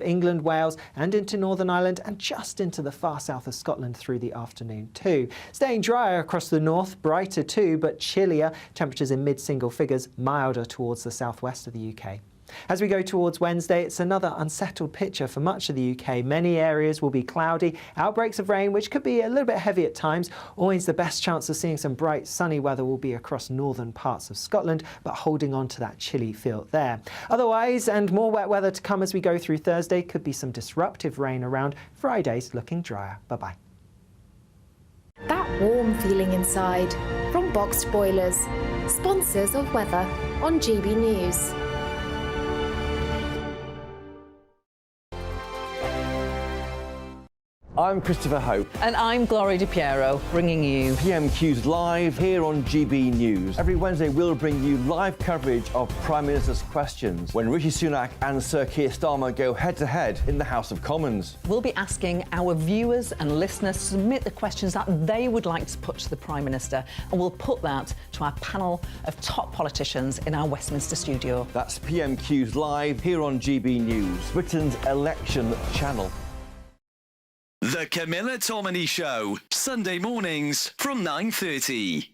England, Wales and into Northern Ireland and just into the far south of Scotland through the afternoon too. Staying drier across the north, brighter too, but chillier. Temperatures in mid-single figures, milder towards the southwest of the UK. As we go towards Wednesday, it's another unsettled picture for much of the UK. Many areas will be cloudy, outbreaks of rain, which could be a little bit heavy at times. Always the best chance of seeing some bright sunny weather will be across northern parts of Scotland, but holding on to that chilly feel there. Otherwise, and more wet weather to come as we go through Thursday, could be some disruptive rain around. Friday's looking drier. Bye-bye. That warm feeling inside from Boxed Boilers, sponsors of weather on GB News. I'm Christopher Hope. And I'm Gloria Di Piero, bringing you PMQs live here on GB News. Every Wednesday we'll bring you live coverage of Prime Minister's questions when Rishi Sunak and Sir Keir Starmer go head-to-head in the House of Commons. We'll be asking our viewers and listeners to submit the questions that they would like to put to the Prime Minister, and we'll put that to our panel of top politicians in our Westminster studio. That's PMQs live here on GB News, Britain's election channel. The Camilla Tominey Show, Sunday mornings from 9:30.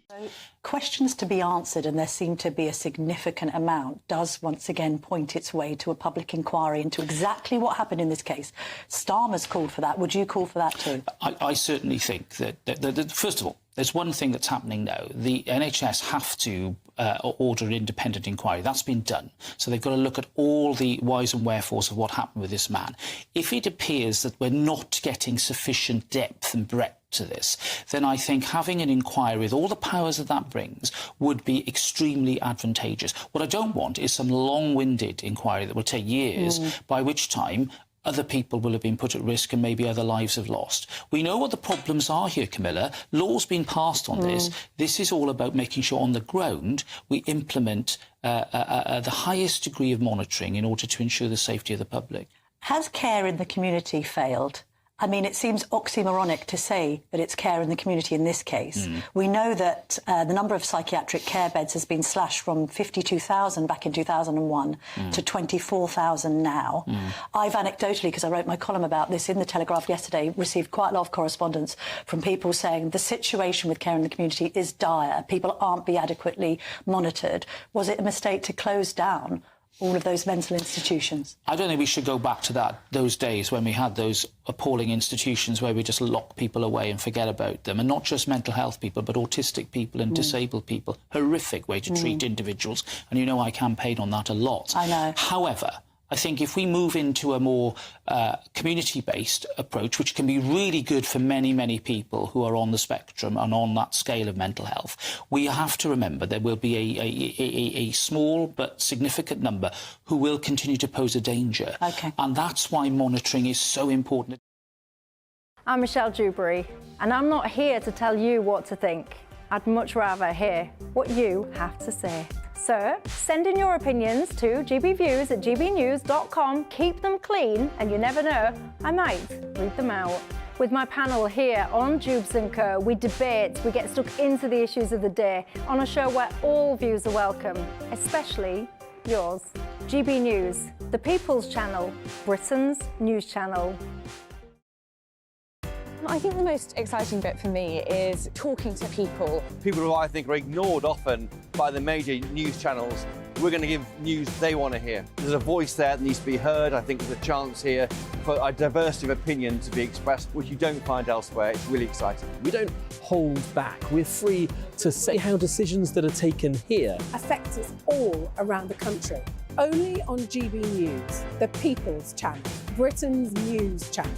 Questions to be answered, and there seemed to be a significant amount, does once again point its way to a public inquiry into exactly what happened in this case. Starmer's called for that. Would you call for that too? I certainly think that first of all, there's one thing that's happening now. The NHS have to order an independent inquiry. That's been done. So they've got to look at all the whys and wherefores of what happened with this man. If it appears that we're not getting sufficient depth and breadth to this, then I think having an inquiry with all the powers that brings would be extremely advantageous. What I don't want is some long-winded inquiry that will take years, by which time other people will have been put at risk and maybe other lives have lost. We know what the problems are here, Camilla. Law's been passed on this. This is all about making sure on the ground we implement the highest degree of monitoring in order to ensure the safety of the public. Has care in the community failed? I mean, it seems oxymoronic to say that it's care in the community in this case. We know that the number of psychiatric care beds has been slashed from 52,000 back in 2001 to 24,000 now. I've anecdotally, because I wrote my column about this in The Telegraph yesterday, received quite a lot of correspondence from people saying the situation with care in the community is dire. People aren't being adequately monitored. Was it a mistake to close down all of those mental institutions? I don't think we should go back to those days when we had those appalling institutions where we just lock people away and forget about them, and not just mental health people, but autistic people and disabled people. Horrific way to treat individuals, and you know I campaign on that a lot. I know. However, I think if we move into a more community-based approach, which can be really good for many, many people who are on the spectrum and on that scale of mental health, we have to remember there will be a small but significant number who will continue to pose a danger. Okay. And that's why monitoring is so important. I'm Michelle Dewberry, and I'm not here to tell you what to think. I'd much rather hear what you have to say. So, send in your opinions to gbviews@gbnews.com. Keep them clean, and you never know, I might read them out. With my panel here on Jubes & Co, we debate, we get stuck into the issues of the day on a show where all views are welcome, especially yours. GB News, the People's Channel, Britain's news channel. I think the most exciting bit for me is talking to people. People who I think are ignored often by the major news channels. We're going to give news they want to hear. There's a voice there that needs to be heard. I think there's a chance here for a diversity of opinion to be expressed, which you don't find elsewhere. It's really exciting. We don't hold back. We're free to say how decisions that are taken here affect us all around the country. Only on GB News, the People's Channel, Britain's news channel.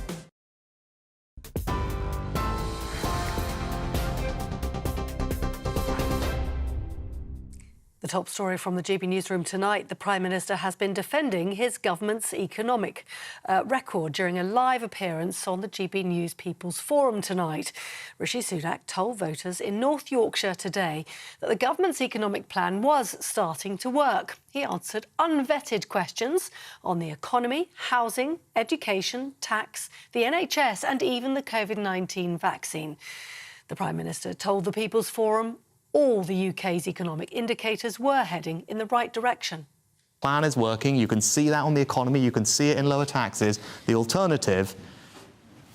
The top story from the GB newsroom tonight, the Prime Minister has been defending his government's economic record during a live appearance on the GB News People's Forum tonight. Rishi Sunak told voters in North Yorkshire today that the government's economic plan was starting to work. He answered unvetted questions on the economy, housing, education, tax, the NHS and even the COVID-19 vaccine. The Prime Minister told the People's Forum all the UK's economic indicators were heading in the right direction. plan is working. You can see that on the economy. You can see it in lower taxes. The alternative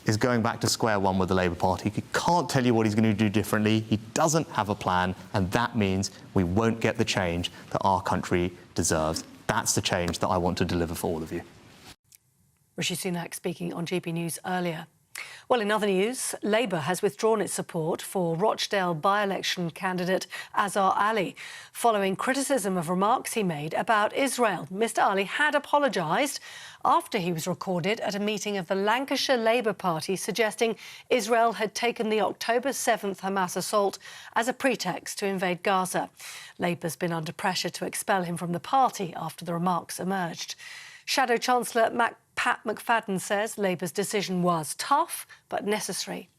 is going back to square one with the Labour Party. He can't tell you what he's going to do differently. He doesn't have a plan, and that means we won't get the change that our country deserves. That's the change that I want to deliver for all of you. Rishi Sunak speaking on GB News earlier. Well, in other news, Labour has withdrawn its support for Rochdale by-election candidate Azhar Ali following criticism of remarks he made about Israel. Mr Ali had apologised after he was recorded at a meeting of the Lancashire Labour Party suggesting Israel had taken the October 7th Hamas assault as a pretext to invade Gaza. Labour's been under pressure to expel him from the party after the remarks emerged. Shadow Chancellor Pat McFadden says Labour's decision was tough but necessary.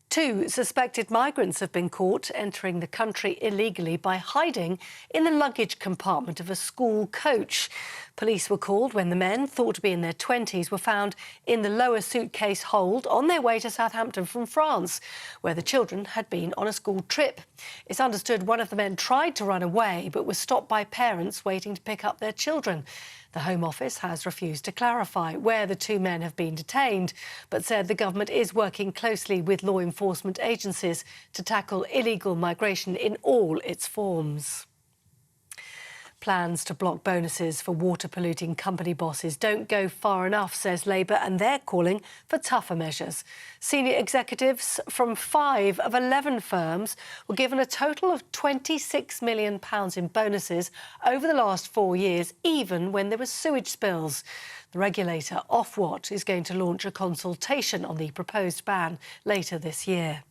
2 suspected migrants have been caught entering the country illegally by hiding in the luggage compartment of a school coach. Police were called when the men, thought to be in their 20s, were found in the lower suitcase hold on their way to Southampton from France, where the children had been on a school trip. It's understood one of the men tried to run away but was stopped by parents waiting to pick up their children. The Home Office has refused to clarify where the 2 men have been detained, but said the government is working closely with law enforcement agencies to tackle illegal migration in all its forms. Plans to block bonuses for water-polluting company bosses don't go far enough, says Labour, and they're calling for tougher measures. Senior executives from 5 of 11 firms were given a total of £26 million in bonuses over the last 4 years, even when there were sewage spills. The regulator, Ofwat, is going to launch a consultation on the proposed ban later this year.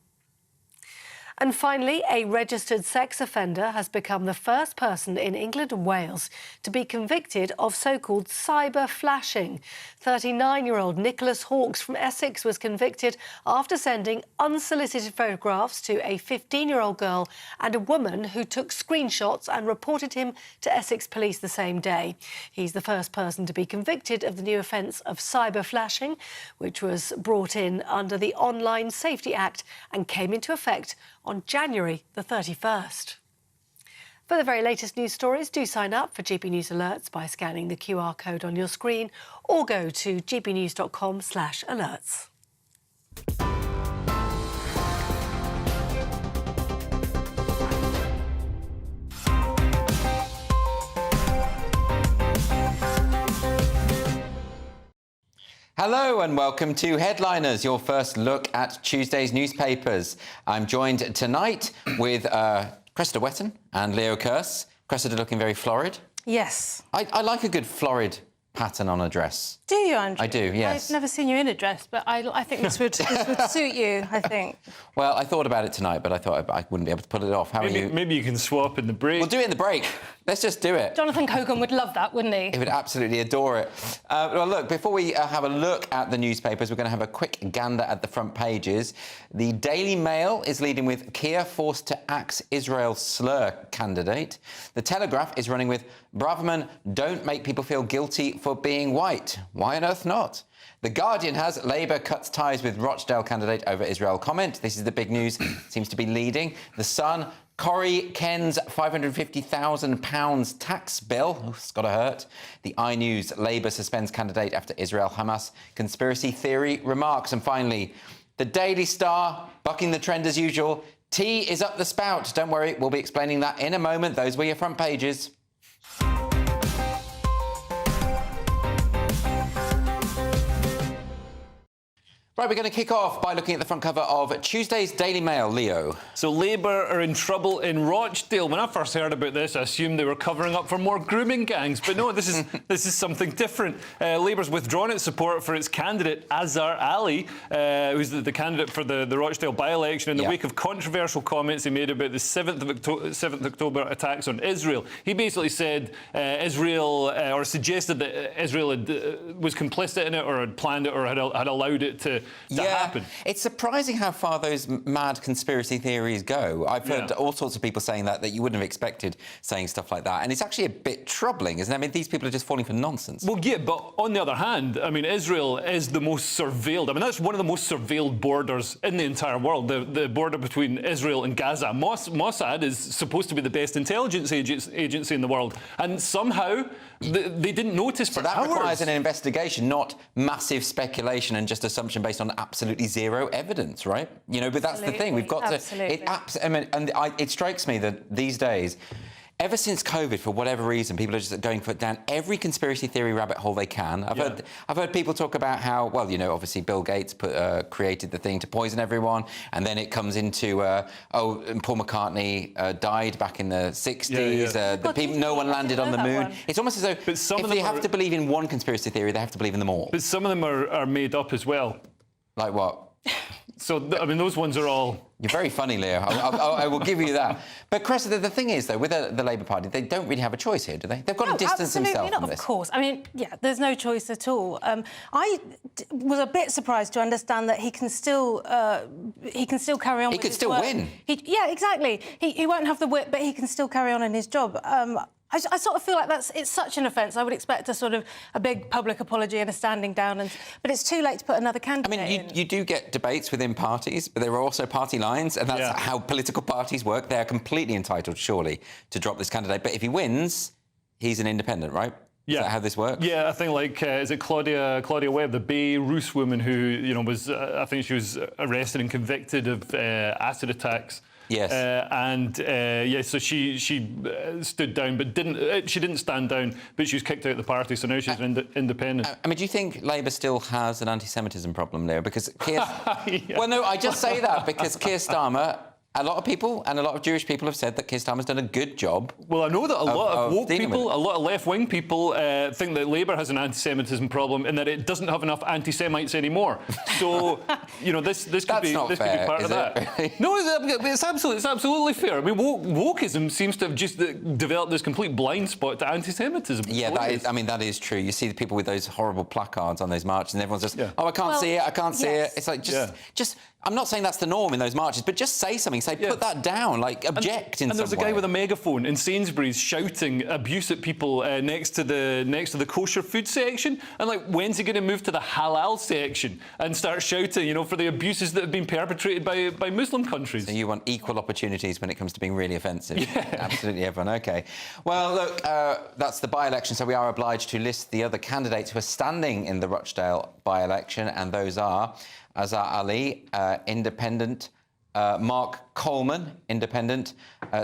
And finally, a registered sex offender has become the first person in England and Wales to be convicted of so-called cyber flashing. 39-year-old Nicholas Hawkes from Essex was convicted after sending unsolicited photographs to a 15-year-old girl and a woman who took screenshots and reported him to Essex police the same day. He's the first person to be convicted of the new offence of cyber flashing, which was brought in under the Online Safety Act and came into effect on January the 31st. For the very latest news stories, do sign up for GB News Alerts by scanning the QR code on your screen or go to gbnews.com/alerts. Hello and welcome to Headliners, your first look at Tuesday's newspapers. I'm joined tonight with Cressida Wetton and Leo Kearse. Cressida looking very florid. Yes. I like a good florid pattern on a dress. Do you, Andrew? I do, yes. I've never seen you in a dress, but I think this would suit you, I think. Well, I thought about it tonight, but I thought I wouldn't be able to pull it off. How are you? Maybe you can swap in the break. We'll do it in the break. Let's just do it. Jonathan Cogan would love that, wouldn't he? He would absolutely adore it. Well, look, before we have a look at the newspapers, we're going to have a quick gander at the front pages. The Daily Mail is leading with Keir forced to axe Israel slur candidate. The Telegraph is running with Braverman, don't make people feel guilty for being white. Why on earth not? The Guardian has Labour cuts ties with Rochdale candidate over Israel comment. This is the big news, seems to be leading. The Sun, Corrie Ken's £550,000 tax bill. Oh, it's got to hurt. The iNews, Labour suspends candidate after Israel-Hamas conspiracy theory remarks. And finally, the Daily Star, bucking the trend as usual. Tea is up the spout. Don't worry, we'll be explaining that in a moment. Those were your front pages. Right, we're going to kick off by looking at the front cover of Tuesday's Daily Mail. Leo. So Labour are in trouble in Rochdale. When I first heard about this, I assumed they were covering up for more grooming gangs. But no, this is something different. Labour's withdrawn its support for its candidate, Azhar Ali, who's the candidate for the Rochdale by-election in the wake of controversial comments he made about the 7th October attacks on Israel. He basically said or suggested that Israel was complicit in it or had planned it or had allowed it to happen. It's surprising how far those mad conspiracy theories go. I've heard all sorts of people saying that you wouldn't have expected saying stuff like that. And it's actually a bit troubling, isn't it? I mean, these people are just falling for nonsense. Well, yeah, but on the other hand, I mean, Israel is the most surveilled. I mean, that's one of the most surveilled borders in the entire world, the border between Israel and Gaza. Mossad is supposed to be the best intelligence agency in the world. And somehow they didn't notice for that hours. Requires an investigation, not massive speculation and just assumption based on absolutely zero evidence, right? You know, but that's the thing. We've got to... It strikes me that these days... Ever since COVID, for whatever reason, people are just going down every conspiracy theory rabbit hole they can. I've heard people talk about how, well, you know, obviously Bill Gates created the thing to poison everyone, and then it comes into, Paul McCartney died back in the 60s. No one landed on the moon. It's almost as though if they have to believe in one conspiracy theory, they have to believe in them all. But some of them are made up as well. Like what? So, I mean, those ones are all... You're very funny, Leo. I will give you that. But, Cressida, the thing is, though, with the Labour Party, they don't really have a choice here, do they? They've got to distance themselves from this. Of course. I mean, yeah, there's no choice at all. I was a bit surprised to understand that he can still carry on with his work. He could still win. Yeah, exactly. He won't have the whip, but he can still carry on in his job. I sort of feel like it's such an offence. I would expect a big public apology and a standing down, but it's too late to put another candidate in. You do get debates within parties, but there are also party lines, and that's how political parties work. They are completely entitled, surely, to drop this candidate. But if he wins, he's an independent, right? Yeah. Is that how this works? Yeah, I think, like, is it Claudia Webb, the Beirut woman who, you know, was, I think she was arrested and convicted of acid attacks. Yes. So she stood down, but she didn't stand down, but she was kicked out of the party, so now she's independent. I mean, do you think Labour still has an anti-Semitism problem there? Because Keir... Well, no, I just say that because Keir Starmer... A lot of people and a lot of Jewish people have said that Keir Starmer's done a good job. Well, I know that a lot of woke people, a lot of left-wing people think that Labour has an anti-Semitism problem and that it doesn't have enough anti-Semites anymore. So, you know, this could be part of that. No, it's absolutely fair. I mean, wokeism seems to have just developed this complete blind spot to anti-Semitism. Yeah, that is true. You see the people with those horrible placards on those marches, and everyone's just, I can't see it, I can't see it. It's like just. I'm not saying that's the norm in those marches, but just say something. Say, put that down, like, object in some way. And there's a guy with a megaphone in Sainsbury's shouting abuse at people next to the kosher food section. And, like, when's he going to move to the halal section and start shouting, you know, for the abuses that have been perpetrated by Muslim countries? So you want equal opportunities when it comes to being really offensive? Yeah. Absolutely, everyone. OK. Well, look, that's the by-election, so we are obliged to list the other candidates who are standing in the Rochdale by-election, and those are... Azhar Ali, Independent, Mark Coleman, Independent,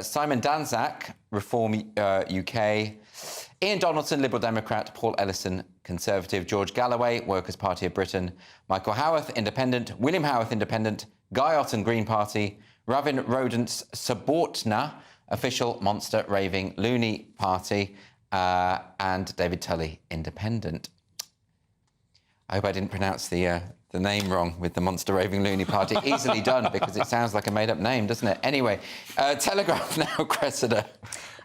Simon Danczak, Reform UK, Ian Donaldson, Liberal Democrat, Paul Ellison, Conservative, George Galloway, Workers' Party of Britain, Michael Howarth, Independent, William Howarth, Independent, Guy Otten, Green Party, Ravin Rodents Sabortna, Official Monster Raving Loony Party, and David Tully, Independent. I hope I didn't pronounce the name wrong with the Monster Raving Loony Party. Easily done, because it sounds like a made-up name, doesn't it? Anyway, Telegraph now, Cressida.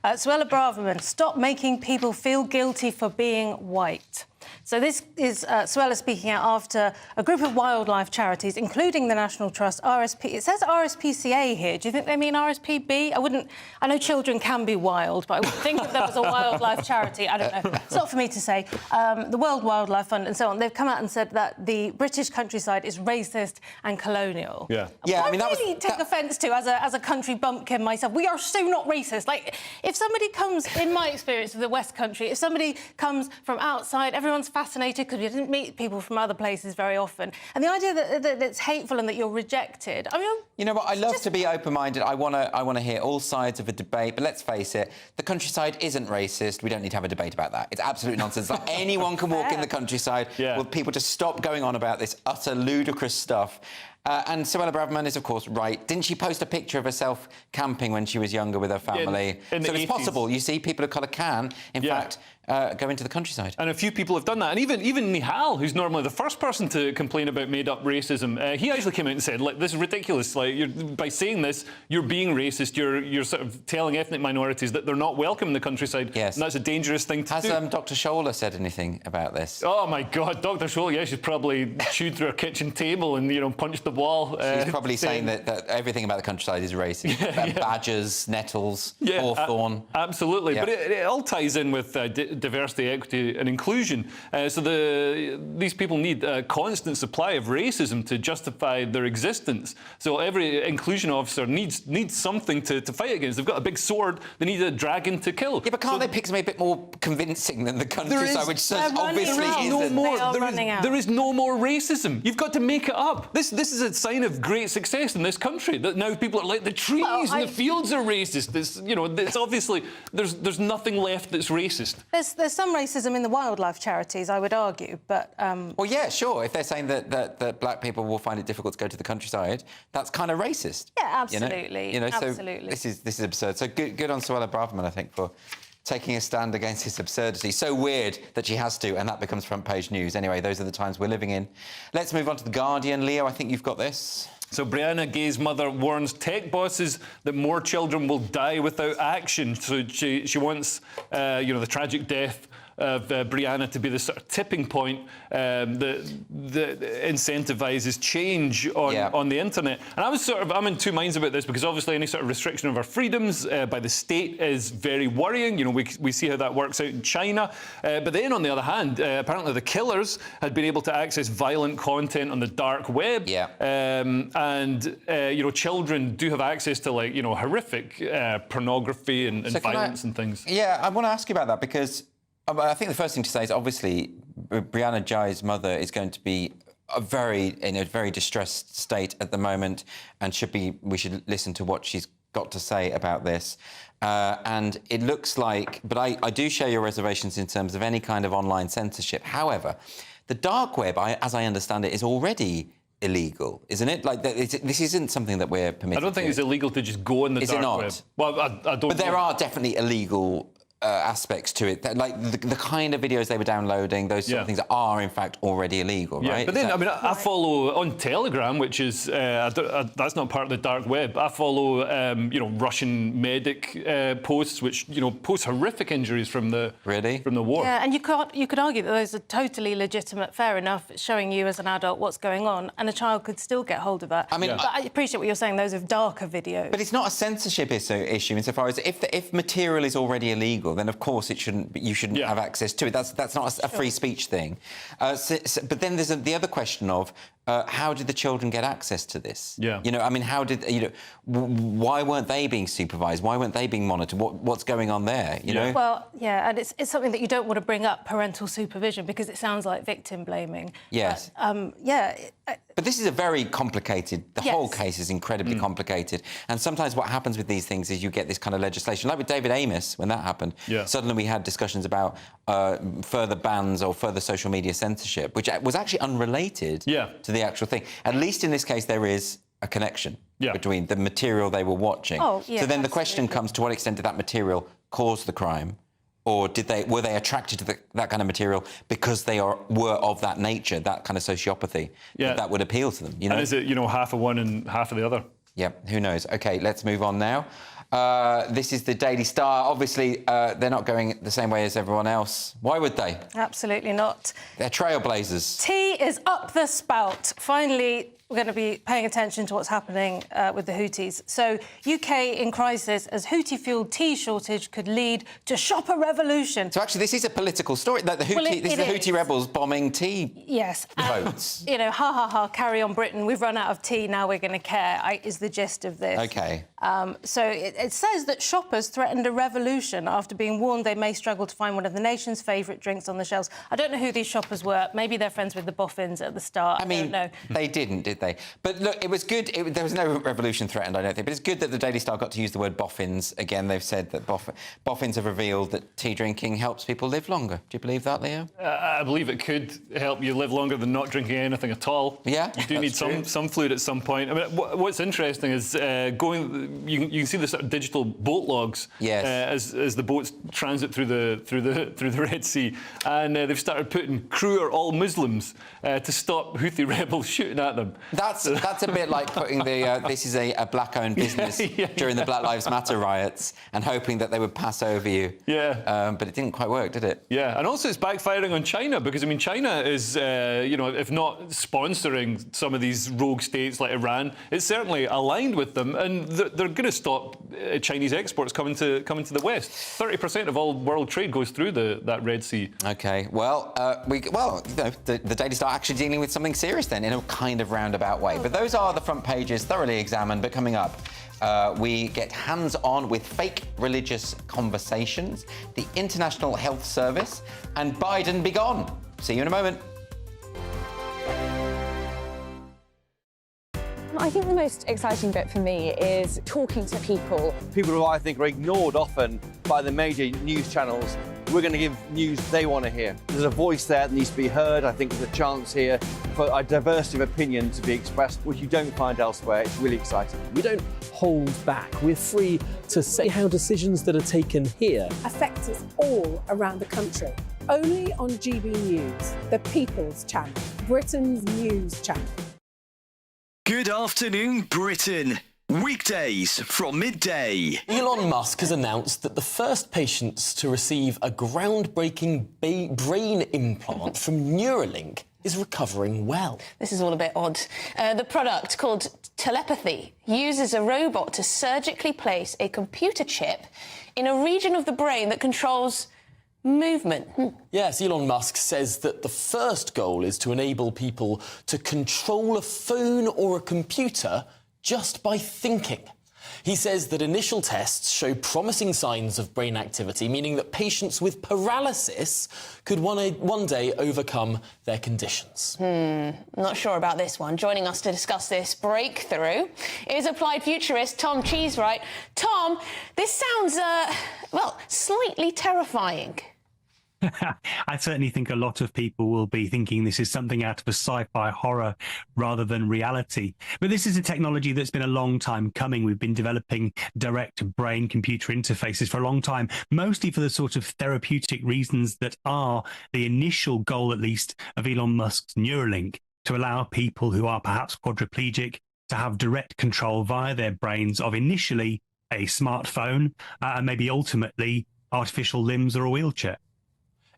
Suella Braverman, stop making people feel guilty for being white. So this is Suella speaking out after a group of wildlife charities, including the National Trust, RSP... It says RSPCA here. Do you think they mean RSPB? I know children can be wild, but I would think if there was a wildlife charity, I don't know. It's not for me to say. The World Wildlife Fund and so on, they've come out and said that the British countryside is racist and colonial. Yeah. Yeah, I mean, I really take offence to, as a country bumpkin myself, we are so not racist. Like, if somebody comes, in my experience of the West Country, if somebody comes from outside, everyone's fascinated because we didn't meet people from other places very often. And the idea that it's hateful and that you're rejected, I mean... You know what, I love to be open-minded. I want to hear all sides of a debate, but let's face it, the countryside isn't racist. We don't need to have a debate about that. It's absolute nonsense. Like, anyone can walk in the countryside. Yeah. Will people just stop going on about this utter ludicrous stuff? And Suella Braverman is, of course, right. Didn't she post a picture of herself camping when she was younger with her family? In the so it's 80s. possible. You see, people of colour can, in fact, go into the countryside. And a few people have done that. And even Nihal, who's normally the first person to complain about made-up racism, he actually came out and said, like, this is ridiculous. Like, by saying this, you're being racist. You're sort of telling ethnic minorities that they're not welcome in the countryside. Yes. And that's a dangerous thing to do. Has Dr. Scholler said anything about this? Oh, my God. Dr. Scholler, yeah, she's probably chewed through her kitchen table and, punched the wall. She's probably saying that everything about the countryside is racist. Badgers, nettles, hawthorn. Absolutely. But it all ties in with diversity, equity and inclusion. So these people need a constant supply of racism to justify their existence. So every inclusion officer needs something to fight against. They've got a big sword. They need a dragon to kill. Yeah, but can't they pick something a bit more convincing than the countryside, which obviously isn't? There is no more racism. You've got to make it up. This is a sign of great success in this country, that now people are like, the trees and the fields are racist. It's obviously, there's nothing left that's racist. There's some racism in the wildlife charities, I would argue, but... Well, yeah, sure. If they're saying that black people will find it difficult to go to the countryside, that's kind of racist. Yeah, absolutely. Absolutely. So this is absurd. So good on Suella Braverman, I think, for taking a stand against this absurdity. So weird that she has to, and that becomes front-page news. Anyway, those are the times we're living in. Let's move on to The Guardian. Leo, I think you've got this. So Brianna Gay's mother warns tech bosses that more children will die without action. So she wants, the tragic death of Brianna to be the sort of tipping point that incentivises change on the internet. And I'm in two minds about this, because obviously any sort of restriction of our freedoms by the state is very worrying. We see how that works out in China. But then on the other hand, apparently the killers had been able to access violent content on the dark web. Children do have access to horrific pornography and violence and things. Yeah, I want to ask you about that, because I think the first thing to say is obviously Brianna Ghey's mother is going to be in a very distressed state at the moment, and we should listen to what she's got to say about this. And it looks like, but I do share your reservations in terms of any kind of online censorship. However, the dark web, as I understand it, is already illegal, isn't it? Like, this isn't something that we're permitted. I don't think it's illegal to just go on the dark web. Well, I don't. But there are definitely illegal aspects to it, like the kind of videos they were downloading, those sort of things are in fact already illegal, right? But then, I follow on Telegram, which is that's not part of the dark web. I follow Russian medic posts, which post horrific injuries from the war. Yeah, and you could argue that those are totally legitimate, fair enough. It's showing you as an adult what's going on, and a child could still get hold of that. I mean, but I appreciate what you're saying. Those are darker videos. But it's not a censorship issue insofar as if material is already illegal, then of course you shouldn't have access to it. That's not a free speech thing. But then there's the other question of how did the children get access to this? How did why weren't they being supervised? Why weren't they being monitored? What's going on there? Well, yeah, and it's something that you don't want to bring up, parental supervision, because it sounds like victim blaming. Yes. But this is a very complicated. The whole case is incredibly complicated, and sometimes what happens with these things is you get this kind of legislation, like with David Amos when that happened. Suddenly we had discussions about further bans or further social media censorship, which was actually unrelated to the actual thing. At least in this case, there is a connection between the material they were watching. So then the question comes: to what extent did that material cause the crime? Or were they attracted to that kind of material because they were of that nature, that kind of sociopathy, that would appeal to them? And is it, half of one and half of the other? Yeah, who knows? OK, let's move on now. This is the Daily Star. Obviously, they're not going the same way as everyone else. Why would they? Absolutely not. They're trailblazers. Tea is up the spout. Finally, we're going to be paying attention to what's happening with the Houthis. So, UK in crisis as Houthi-fuelled tea shortage could lead to shopper revolution. So, actually, this is a political story. Like this is the Houthi rebels bombing tea boats. Ha, ha, ha, carry on, Britain. We've run out of tea, now we're going to care, is the gist of this. OK. So it says that shoppers threatened a revolution after being warned they may struggle to find one of the nation's favourite drinks on the shelves. I don't know who these shoppers were. Maybe they're friends with the boffins at the start. I don't know. They didn't, did they? But look, it was good. There was no revolution threatened, I don't think. But it's good that the Daily Star got to use the word boffins again. They've said that boffins have revealed that tea drinking helps people live longer. Do you believe that, Leo? I believe it could help you live longer than not drinking anything at all. Yeah, you do need some fluid at some point. I mean, what's interesting is you can see the sort of digital boat logs as the boats transit through the Red Sea, and they've started putting crew are all Muslims to stop Houthi rebels shooting at them. That's a bit like putting the this is a black-owned business during the Black Lives Matter riots and hoping that they would pass over you. Yeah. But it didn't quite work, did it? Yeah, and also it's backfiring on China because, I mean, China is, if not sponsoring some of these rogue states like Iran, it's certainly aligned with them, and they're going to stop Chinese exports coming to the West. 30% of all world trade goes through that Red Sea. OK, well, the Daily Star actually dealing with something serious then, in a kind of roundabout way. But those are the front pages, thoroughly examined. But coming up, we get hands-on with fake religious conversations, the International Health Service, and Biden be gone. See you in a moment. I think the most exciting bit for me is talking to people. People who I think are ignored often by the major news channels. We're going to give news they want to hear. There's a voice there that needs to be heard. I think there's a chance here for a diversity of opinion to be expressed, which you don't find elsewhere. It's really exciting. We don't hold back. We're free to say how decisions that are taken here affect us all around the country. Only on GB News, the People's Channel, Britain's news channel. Good afternoon, Britain. Weekdays from midday. Elon Musk has announced that the first patients to receive a groundbreaking brain implant from Neuralink is recovering well. This is all a bit odd. The product, called telepathy, uses a robot to surgically place a computer chip in a region of the brain that controls movement. Yes, Elon Musk says that the first goal is to enable people to control a phone or a computer just by thinking. He says that initial tests show promising signs of brain activity, meaning that patients with paralysis could one day overcome their conditions. Not sure about this one. Joining us to discuss this breakthrough is applied futurist Tom Cheesewright. Tom, this sounds, slightly terrifying. I certainly think a lot of people will be thinking this is something out of a sci-fi horror rather than reality. But this is a technology that's been a long time coming. We've been developing direct brain-computer interfaces for a long time, mostly for the sort of therapeutic reasons that are the initial goal, at least, of Elon Musk's Neuralink, to allow people who are perhaps quadriplegic to have direct control via their brains of initially a smartphone and maybe ultimately artificial limbs or a wheelchair.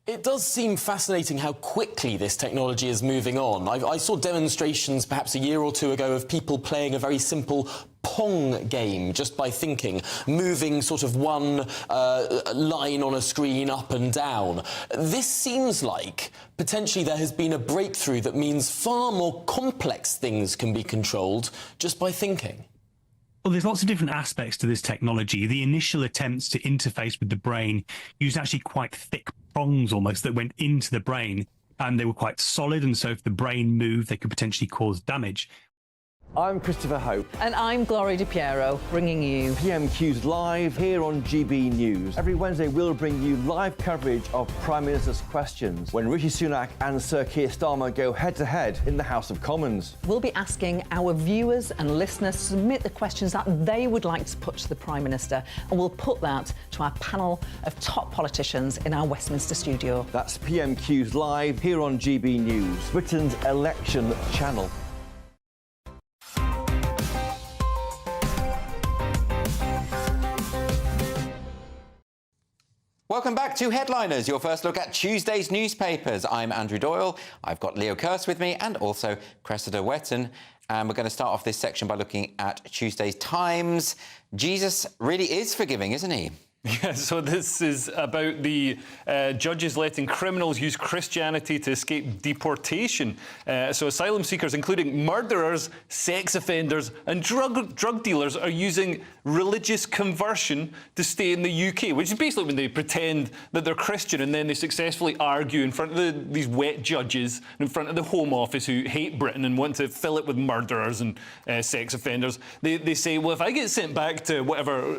It does seem fascinating how quickly this technology is moving on. I saw demonstrations perhaps a year or two ago of people playing a very simple Pong game just by thinking, moving sort of one line on a screen up and down. This seems like potentially there has been a breakthrough that means far more complex things can be controlled just by thinking. Well, there's lots of different aspects to this technology. The initial attempts to interface with the brain used actually quite thick prongs almost that went into the brain, and they were quite solid, and so if the brain moved, they could potentially cause damage. I'm Christopher Hope. And I'm Gloria Di Piero, bringing you PMQs live here on GB News. Every Wednesday, we'll bring you live coverage of Prime Minister's questions when Rishi Sunak and Sir Keir Starmer go head-to-head in the House of Commons. We'll be asking our viewers and listeners to submit the questions that they would like to put to the Prime Minister, and we'll put that to our panel of top politicians in our Westminster studio. That's PMQs live here on GB News, Britain's election channel. Welcome back to Headliners, your first look at Tuesday's newspapers. I'm Andrew Doyle. I've got Leo Kirst with me and also Cressida Wetton. And we're going to start off this section by looking at Tuesday's Times. Jesus really is forgiving, isn't he? Yeah, so this is about the judges letting criminals use Christianity to escape deportation. So asylum seekers, including murderers, sex offenders and drug dealers, are using religious conversion to stay in the UK, which is basically when they pretend that they're Christian and then they successfully argue in front of these wet judges, in front of the Home Office who hate Britain and want to fill it with murderers and sex offenders. They say, well, if I get sent back to whatever,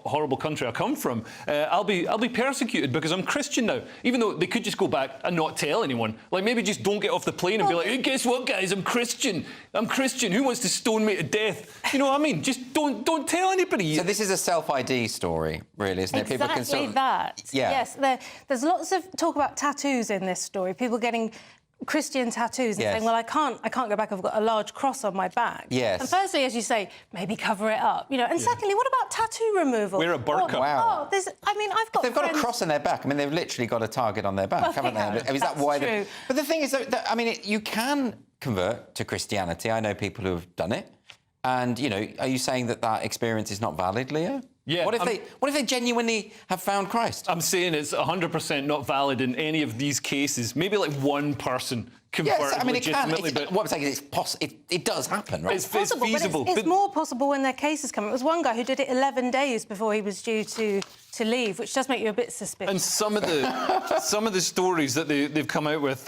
horrible country I come from, I'll be persecuted because I'm Christian now, even though they could just go back and not tell anyone. Like, maybe just don't get off the plane and be like, hey, guess what, guys, I'm Christian. Who wants to stone me to death? You know what I mean? Just don't tell anybody. So this is a self-ID story, really, isn't it? Exactly People can sort of... that. Yeah. Yes, there's lots of talk about tattoos in this story. People getting Christian tattoos and saying, well, I can't go back, I've got a large cross on my back. Yes. And firstly, as you say, maybe cover it up, And secondly, what about tattoo removal? Wear a burqa. Wow. I've got They've got a cross on their back. I mean, they've literally got a target on their back, haven't they? Is that why? True. But the thing is, you can convert to Christianity. I know people who have done it. And, are you saying that experience is not valid, Leo? Yeah. What if they genuinely have found Christ? I'm saying it's 100% not valid in any of these cases. Maybe like one person converted legitimately. But what I'm saying is it does happen, right? It's feasible. It's more possible when their cases come. It was one guy who did it 11 days before he was due to leave, which does make you a bit suspicious. And some of the stories that they've come out with,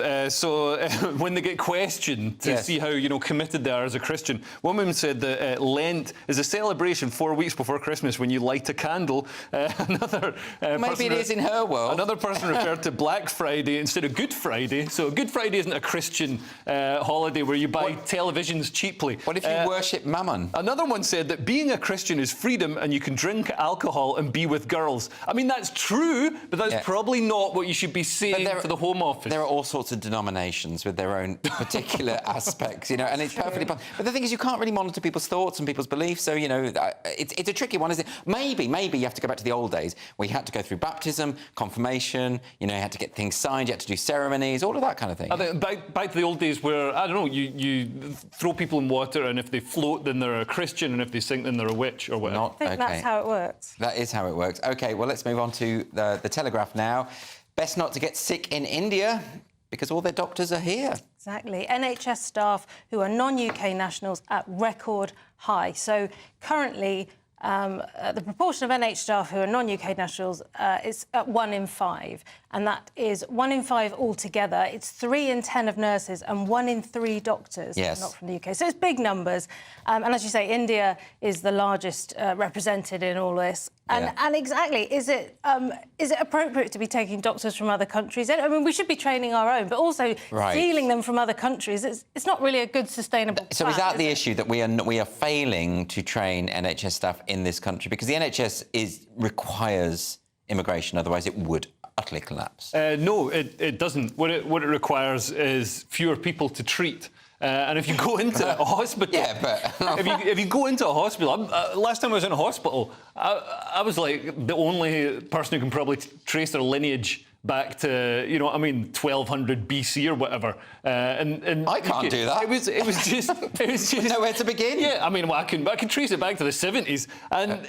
when they get questioned to see how committed they are as a Christian, one woman said that Lent is a celebration 4 weeks before Christmas when you light a candle. Maybe it is in her world. Another person referred to Black Friday instead of Good Friday. So Good Friday isn't a Christian holiday where you buy televisions cheaply. What if you worship Mammon? Another one said that being a Christian is freedom and you can drink alcohol and be with girls. I mean, that's true, but that's probably not what you should be saying to the Home Office. There are all sorts of denominations with their own particular aspects, and it's perfectly fine. But the thing is, you can't really monitor people's thoughts and people's beliefs, so, it's a tricky one, isn't it? Maybe you have to go back to the old days where you had to go through baptism, confirmation, you had to get things signed, you had to do ceremonies, all of that kind of thing. I think back to the old days where, I don't know, you throw people in water and if they float, then they're a Christian, and if they sink, then they're a witch or whatever. I think that's how it works. That is how it works. OK, well, let's move on to the Telegraph now. Best not to get sick in India because all their doctors are here. Exactly. NHS staff who are non-UK nationals at record high. So currently, the proportion of NHS staff who are non-UK nationals is at 1 in 5. And that is 1 in 5 altogether. It's 3 in 10 of nurses and 1 in 3 doctors not from the UK. So it's big numbers. And as you say, India is the largest represented in all this. And exactly, is it appropriate to be taking doctors from other countries? I mean, we should be training our own, but also stealing them from other countries. It's not really a good, sustainable So plan, is that the issue, that we are failing to train NHS staff in this country? Because the NHS requires immigration, otherwise it would utterly collapse. No, it doesn't. What it requires is fewer people to treat. And if you go into a hospital... if you go into a hospital... last time I was in a hospital, I was like the only person who can probably trace their lineage back to, 1200 BC or whatever. And I can't do that. It was just nowhere to begin. Yeah, I mean, I can trace it back to the 70s, and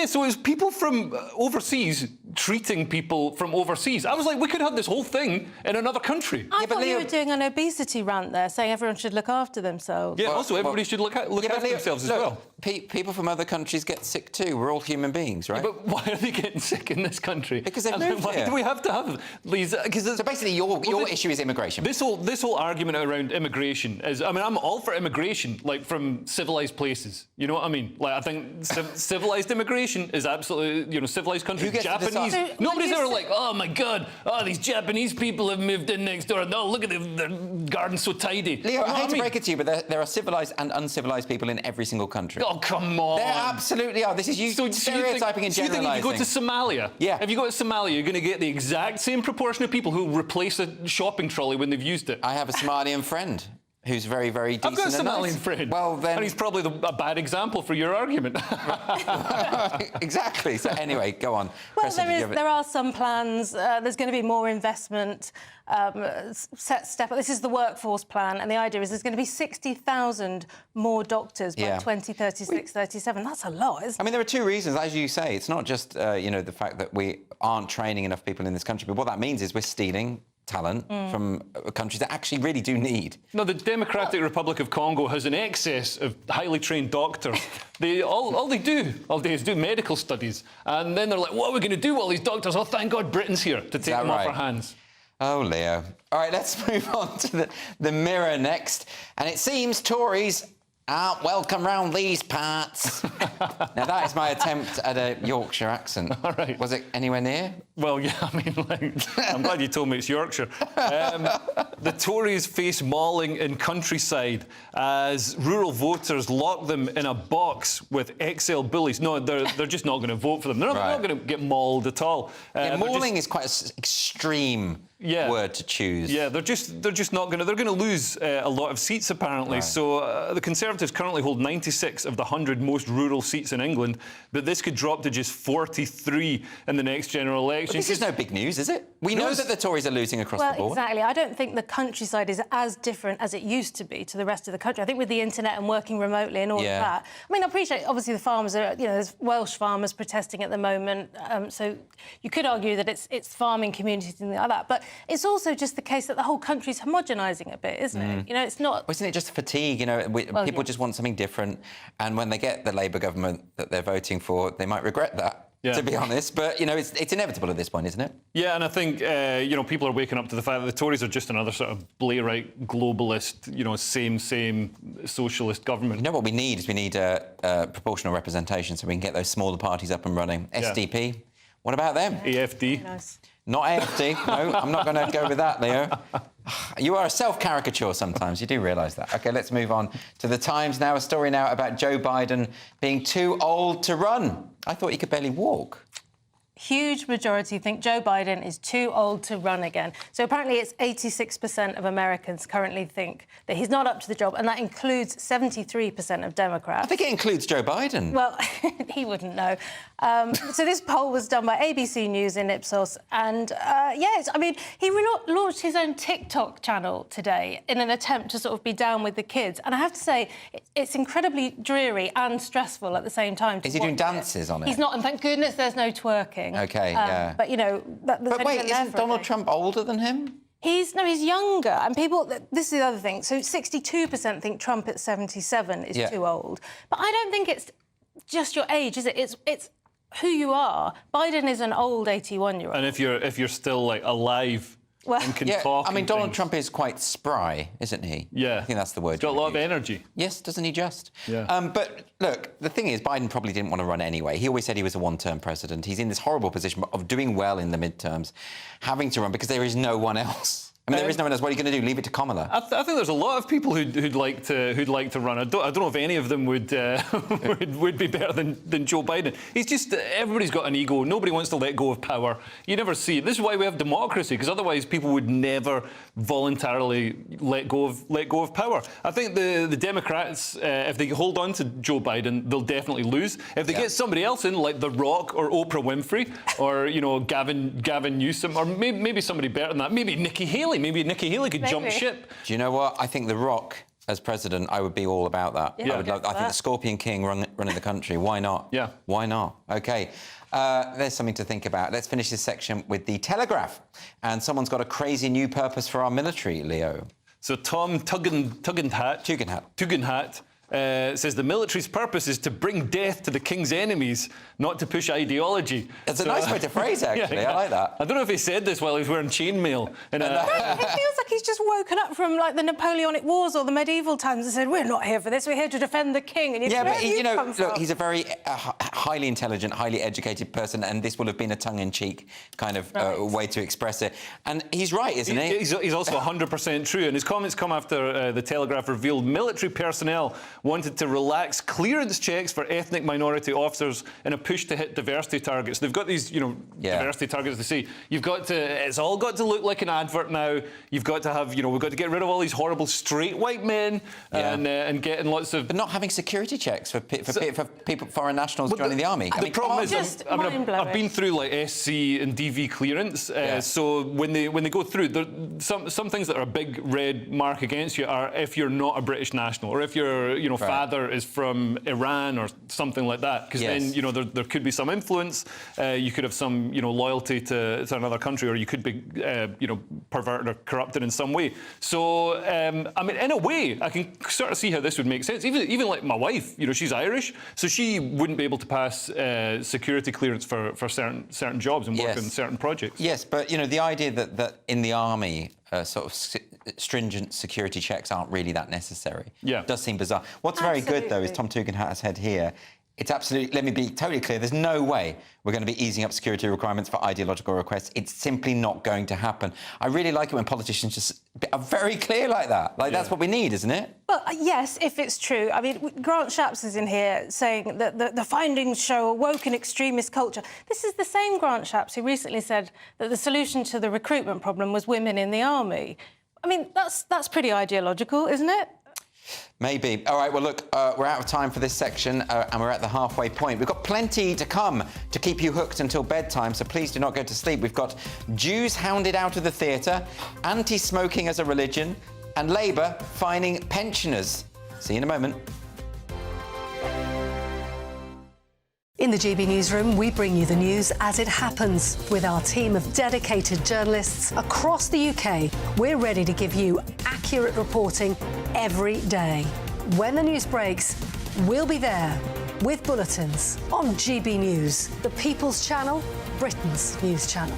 so it was people from overseas treating people from overseas. I was like, we could have this whole thing in another country. I thought you were doing an obesity rant there, saying everyone should look after themselves. Yeah, also everybody should look after themselves as well. People from other countries get sick too. We're all human beings, right? Yeah, but why are they getting sick in this country? Because they've moved here. Why do we have to have these? So basically, your issue is immigration. This whole argument around immigration is, I'm all for immigration, like from civilized places. You know what I mean? Like, I think civilized immigration is absolutely, civilized countries. Japanese. Nobody's ever like, oh my God, these Japanese people have moved in next door. No, look at their garden's so tidy. Leo, I hate to break it to you, but there are civilized and uncivilized people in every single country. Oh, come on. There absolutely are. This is you stereotyping and generalising. Do you think if you go to Somalia, if you go to Somalia, you're going to get the exact same proportion of people who replace a shopping trolley when they've used it? I have a Somalian friend. who's very, very decent. I've got a and Somalian nice. friend. Well, then... And he's probably a bad example for your argument. Exactly. So anyway, go on. Well, there are some plans. There's going to be more investment. Step up. This is the workforce plan, and the idea is there's going to be 60,000 more doctors by 2036, 37. That's a lot, isn't it? I mean, there are two reasons, as you say. It's not just the fact that we aren't training enough people in this country, but what that means is we're stealing talent from countries that actually really do need. No, the Democratic Republic of Congo has an excess of highly trained doctors. All they do all day is do medical studies, and then they're like, what are we going to do with all these doctors? Oh, thank God Britain's here to take them off our hands. Oh, Leo. All right, let's move on to the Mirror next. And it seems Tories aren't welcome round these parts. Now, that is my attempt at a Yorkshire accent. All right. Was it anywhere near? Well, yeah, I mean, I'm glad you told me it's Yorkshire. The Tories face mauling in countryside as rural voters lock them in a box with XL bullies. No, they're just not going to vote for them. They're not going to get mauled at all. Mauling is quite an extreme word to choose. Yeah, they're just not going to. They're going to lose a lot of seats apparently. Right. So the Conservatives currently hold 96 of the 100 most rural seats in England, but this could drop to just 43 in the next general election. But this is no big news, is it? We know that the Tories are losing across the board. Well, exactly. I don't think the countryside is as different as it used to be to the rest of the country. I think with the internet and working remotely and all of that. I mean, I appreciate, obviously, the farmers are, there's Welsh farmers protesting at the moment, so you could argue that it's farming communities and things like that. But it's also just the case that the whole country's homogenising a bit, isn't it? It's not... Well, isn't it just fatigue? People just want something different, and when they get the Labour government that they're voting for, they might regret that. To be honest, but it's inevitable at this point, isn't it? Yeah, and I think people are waking up to the fact that the Tories are just another sort of Blairite globalist, same socialist government. You know what we need is proportional representation, so we can get those smaller parties up and running. SDP, what about them? AFD. Nice. Not AFD. No, I'm not going to go with that, Leo. You are a self-caricature sometimes. You do realise that. OK, let's move on to The Times now. A story now about Joe Biden being too old to run. I thought he could barely walk. Huge majority think Joe Biden is too old to run again. So apparently it's 86% of Americans currently think that he's not up to the job, and that includes 73% of Democrats. I think it includes Joe Biden. Well, he wouldn't know. So this poll was done by ABC News in Ipsos, and he launched his own TikTok channel today in an attempt to sort of be down with the kids. And I have to say, it's incredibly dreary and stressful at the same time. Is he doing dances on it? He's not, and thank goodness there's no twerking. OK, yeah. But, But wait, isn't Donald Trump older than him? He's younger, and people... This is the other thing. So 62% think Trump at 77 is too old. But I don't think it's just your age, is it? It's who you are. Biden is an old 81-year-old. And if you're still, alive... and can talk. I mean, Donald Trump is quite spry, isn't he? Yeah. I think that's the word. He's got a lot of energy. Yes, doesn't he just? Yeah. But look, the thing is, Biden probably didn't want to run anyway. He always said he was a one-term president. He's in this horrible position of doing well in the midterms, having to run because there is no one else. I mean, there is no one else. What are you going to do? Leave it to Kamala? I think there's a lot of people who'd like to run. I don't know if any of them would be better than Joe Biden. He's just everybody's got an ego. Nobody wants to let go of power. You never see it. This is why we have democracy, because otherwise people would never voluntarily let go of power. I think the Democrats, if they hold on to Joe Biden, they'll definitely lose. If they get somebody else in, like The Rock or Oprah Winfrey, or Gavin Newsom, or maybe somebody better than that, maybe Nikki Haley. Maybe Nikki Haley could jump ship. Do you know what? I think The Rock, as president, I would be all about that. Yeah, I think the Scorpion King running the country. Why not? Yeah. Why not? OK. There's something to think about. Let's finish this section with The Telegraph. And someone's got a crazy new purpose for our military, Leo. So Tom Tugendhat says the military's purpose is to bring death to the king's enemies, not to push ideology. It's a nice way to phrase it, actually. I like that. I don't know if he said this while he was wearing chainmail. It feels like he's just woken up from, the Napoleonic Wars or the medieval times and said, we're not here for this, we're here to defend the king. And look, he's a very highly intelligent, highly educated person, and this will have been a tongue-in-cheek kind of way to express it. And he's right, isn't he? He's also 100% true, and his comments come after the Telegraph revealed military personnel wanted to relax clearance checks for ethnic minority officers in a push to hit diversity targets. They've got these, diversity targets. They say it's all got to look like an advert now. You've got to have, we've got to get rid of all these horrible straight white men and getting lots of. But not having security checks for people, foreign nationals joining the army. The problem is, I've been through like SC and DV clearance, so when they go through, some things that are a big red mark against you are if you're not a British national or if your father is from Iran or something like that, because then there could be some influence. You could have some loyalty to another country, or you could be perverted or corrupted in some way. So I mean, in a way, I can sort of see how this would make sense. Even like my wife, she's Irish, so she wouldn't be able to pass security clearance for certain jobs and work on certain projects. Yes, but the idea that in the army sort of stringent security checks aren't really that necessary. Yeah, does seem bizarre. What's very good though is Tom Tugendhat has said here. It's absolutely, let me be totally clear, there's no way we're going to be easing up security requirements for ideological requests. It's simply not going to happen. I really like it when politicians just are very clear like that. That's what we need, isn't it? Well, yes, if it's true. I mean, Grant Shapps is in here saying that the findings show a woke and extremist culture. This is the same Grant Shapps who recently said that the solution to the recruitment problem was women in the army. I mean, that's pretty ideological, isn't it? Maybe. All right, well, look, we're out of time for this section and we're at the halfway point. We've got plenty to come to keep you hooked until bedtime, so please do not go to sleep. We've got Jews hounded out of the theatre, anti-smoking as a religion, and Labour fining pensioners. See you in a moment. In the GB Newsroom, we bring you the news as it happens. With our team of dedicated journalists across the UK, we're ready to give you accurate reporting every day. When the news breaks, we'll be there with bulletins on GB News, the People's Channel, Britain's news channel.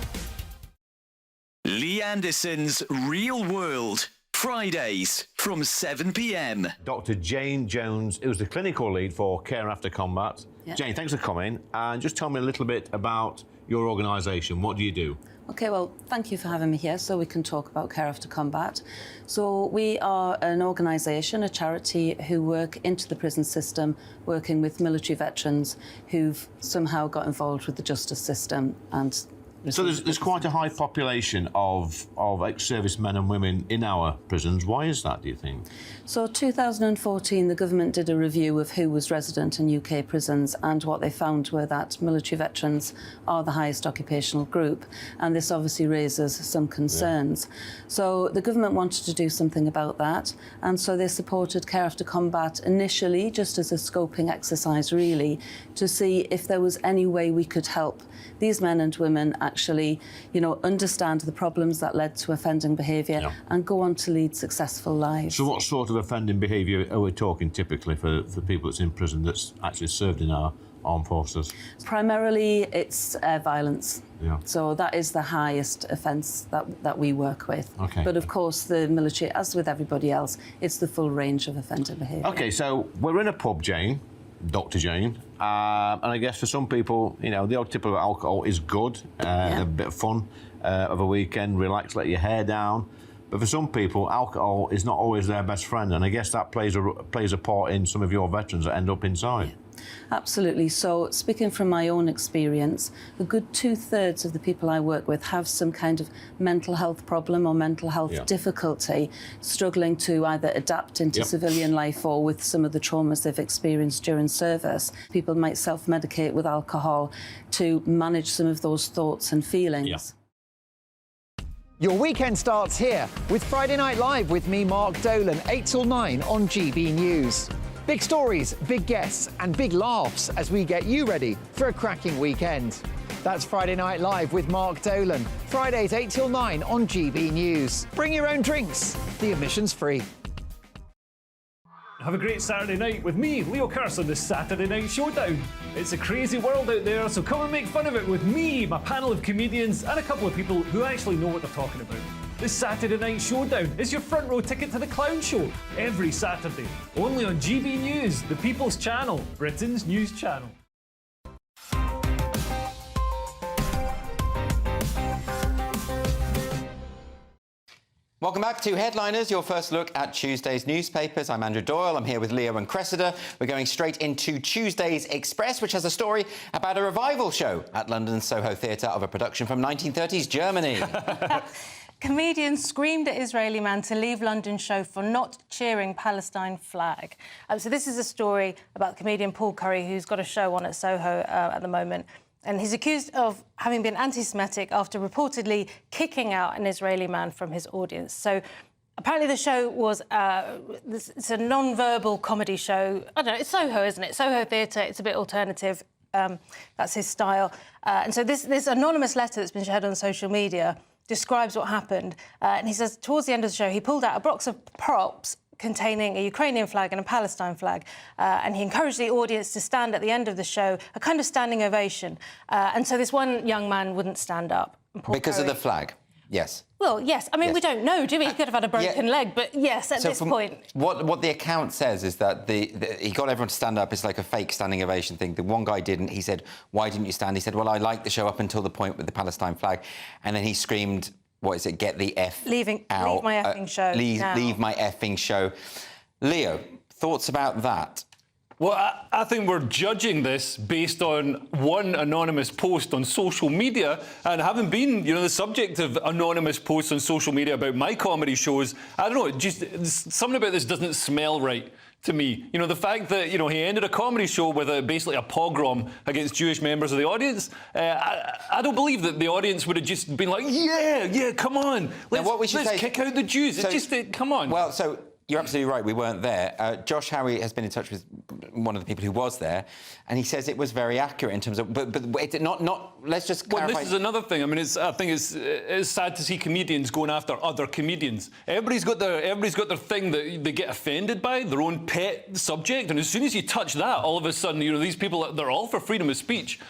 Lee Anderson's Real World. Fridays from 7 p.m. Dr. Jane Jones, who's the clinical lead for Care After Combat. Yep. Jane, thanks for coming. And just tell me a little bit about your organisation. What do you do? OK, well, thank you for having me here so we can talk about Care After Combat. So we are an organisation, a charity, who work into the prison system, working with military veterans who've somehow got involved with the justice system and... So there's quite a high population of ex-servicemen and women in our prisons. Why is that, do you think? So 2014, the government did a review of who was resident in UK prisons, and what they found were that military veterans are the highest occupational group, and this obviously raises some concerns. Yeah. So the government wanted to do something about that, and so they supported Care After Combat initially, just as a scoping exercise, really, to see if there was any way we could help these men and women actually, understand the problems that led to offending behaviour and go on to lead successful lives. So what sort of offending behaviour are we talking typically for people that's in prison that's actually served in our armed forces? Primarily, it's violence. Yeah. So that is the highest offence that we work with. Okay. But of course, the military, as with everybody else, it's the full range of offender behaviour. OK, so we're in a pub, Jane, Dr. Jane, and I guess for some people, the odd tip of alcohol is good, a bit of fun of a weekend, relax, let your hair down. But for some people, alcohol is not always their best friend, and I guess that plays a part in some of your veterans that end up inside. Yeah. Absolutely. So, speaking from my own experience, a good 2/3 of the people I work with have some kind of mental health problem or mental health difficulty, struggling to either adapt into civilian life or with some of the traumas they've experienced during service. People might self-medicate with alcohol to manage some of those thoughts and feelings. Yeah. Your weekend starts here with Friday Night Live with me, Mark Dolan, 8 till 9 on GB News. Big stories, big guests and big laughs as we get you ready for a cracking weekend. That's Friday Night Live with Mark Dolan. Fridays 8 till 9 on GB News. Bring your own drinks. The admission's free. Have a great Saturday night with me, Leo Curse, on the Saturday Night Showdown. It's a crazy world out there, so come and make fun of it with me, my panel of comedians, and a couple of people who actually know what they're talking about. This Saturday Night Showdown is your front row ticket to the clown show every Saturday, only on GB News, the People's Channel, Britain's news channel. Welcome back to Headliners, your first look at Tuesday's newspapers. I'm Andrew Doyle. I'm here with Leo and Cressida. We're going straight into Tuesday's Express, which has a story about a revival show at London's Soho Theatre of a production from 1930s Germany. Comedian screamed at Israeli man to leave London show for not cheering Palestine flag. So this is a story about comedian Paul Curry, who's got a show on at Soho at the moment. And he's accused of having been anti-Semitic after reportedly kicking out an Israeli man from his audience. So apparently the show was it's a non-verbal comedy show. I don't know, it's Soho, isn't it? Soho Theatre, it's a bit alternative. That's his style. And so this anonymous letter that's been shared on social media describes what happened. And he says towards the end of the show, he pulled out a box of props containing a Ukrainian flag and a Palestine flag. And he encouraged the audience to stand at the end of the show, a kind of standing ovation. And so this one young man wouldn't stand up. Because of the flag, yes. Well, yes. I mean, we don't know, do we? He could have had a broken leg, but yes, at this point. What the account says is that he got everyone to stand up. It's like a fake standing ovation thing. The one guy didn't. He said, "Why didn't you stand?" He said, "Well, I liked the show up until the point with the Palestine flag." And then he screamed, what is it, "Get the F out. Leave my effing show now. Leave my effing show." Leo, thoughts about that? Well, I think we're judging this based on one anonymous post on social media, and having been, the subject of anonymous posts on social media about my comedy shows, I don't know, just something about this doesn't smell right to me. The fact that, he ended a comedy show with basically a pogrom against Jewish members of the audience, I don't believe that the audience would have just been like, yeah, come on, let's kick out the Jews. So, it's just, come on. Well, so you're absolutely right, we weren't there. Josh Howie has been in touch with one of the people who was there, and he says it was very accurate in terms of, but it, not. Let's just clarify. Well, this is another thing. I mean, I think it's sad to see comedians going after other comedians. Everybody's got their thing that they get offended by, their own pet subject, and as soon as you touch that, all of a sudden, these people, they're all for freedom of speech,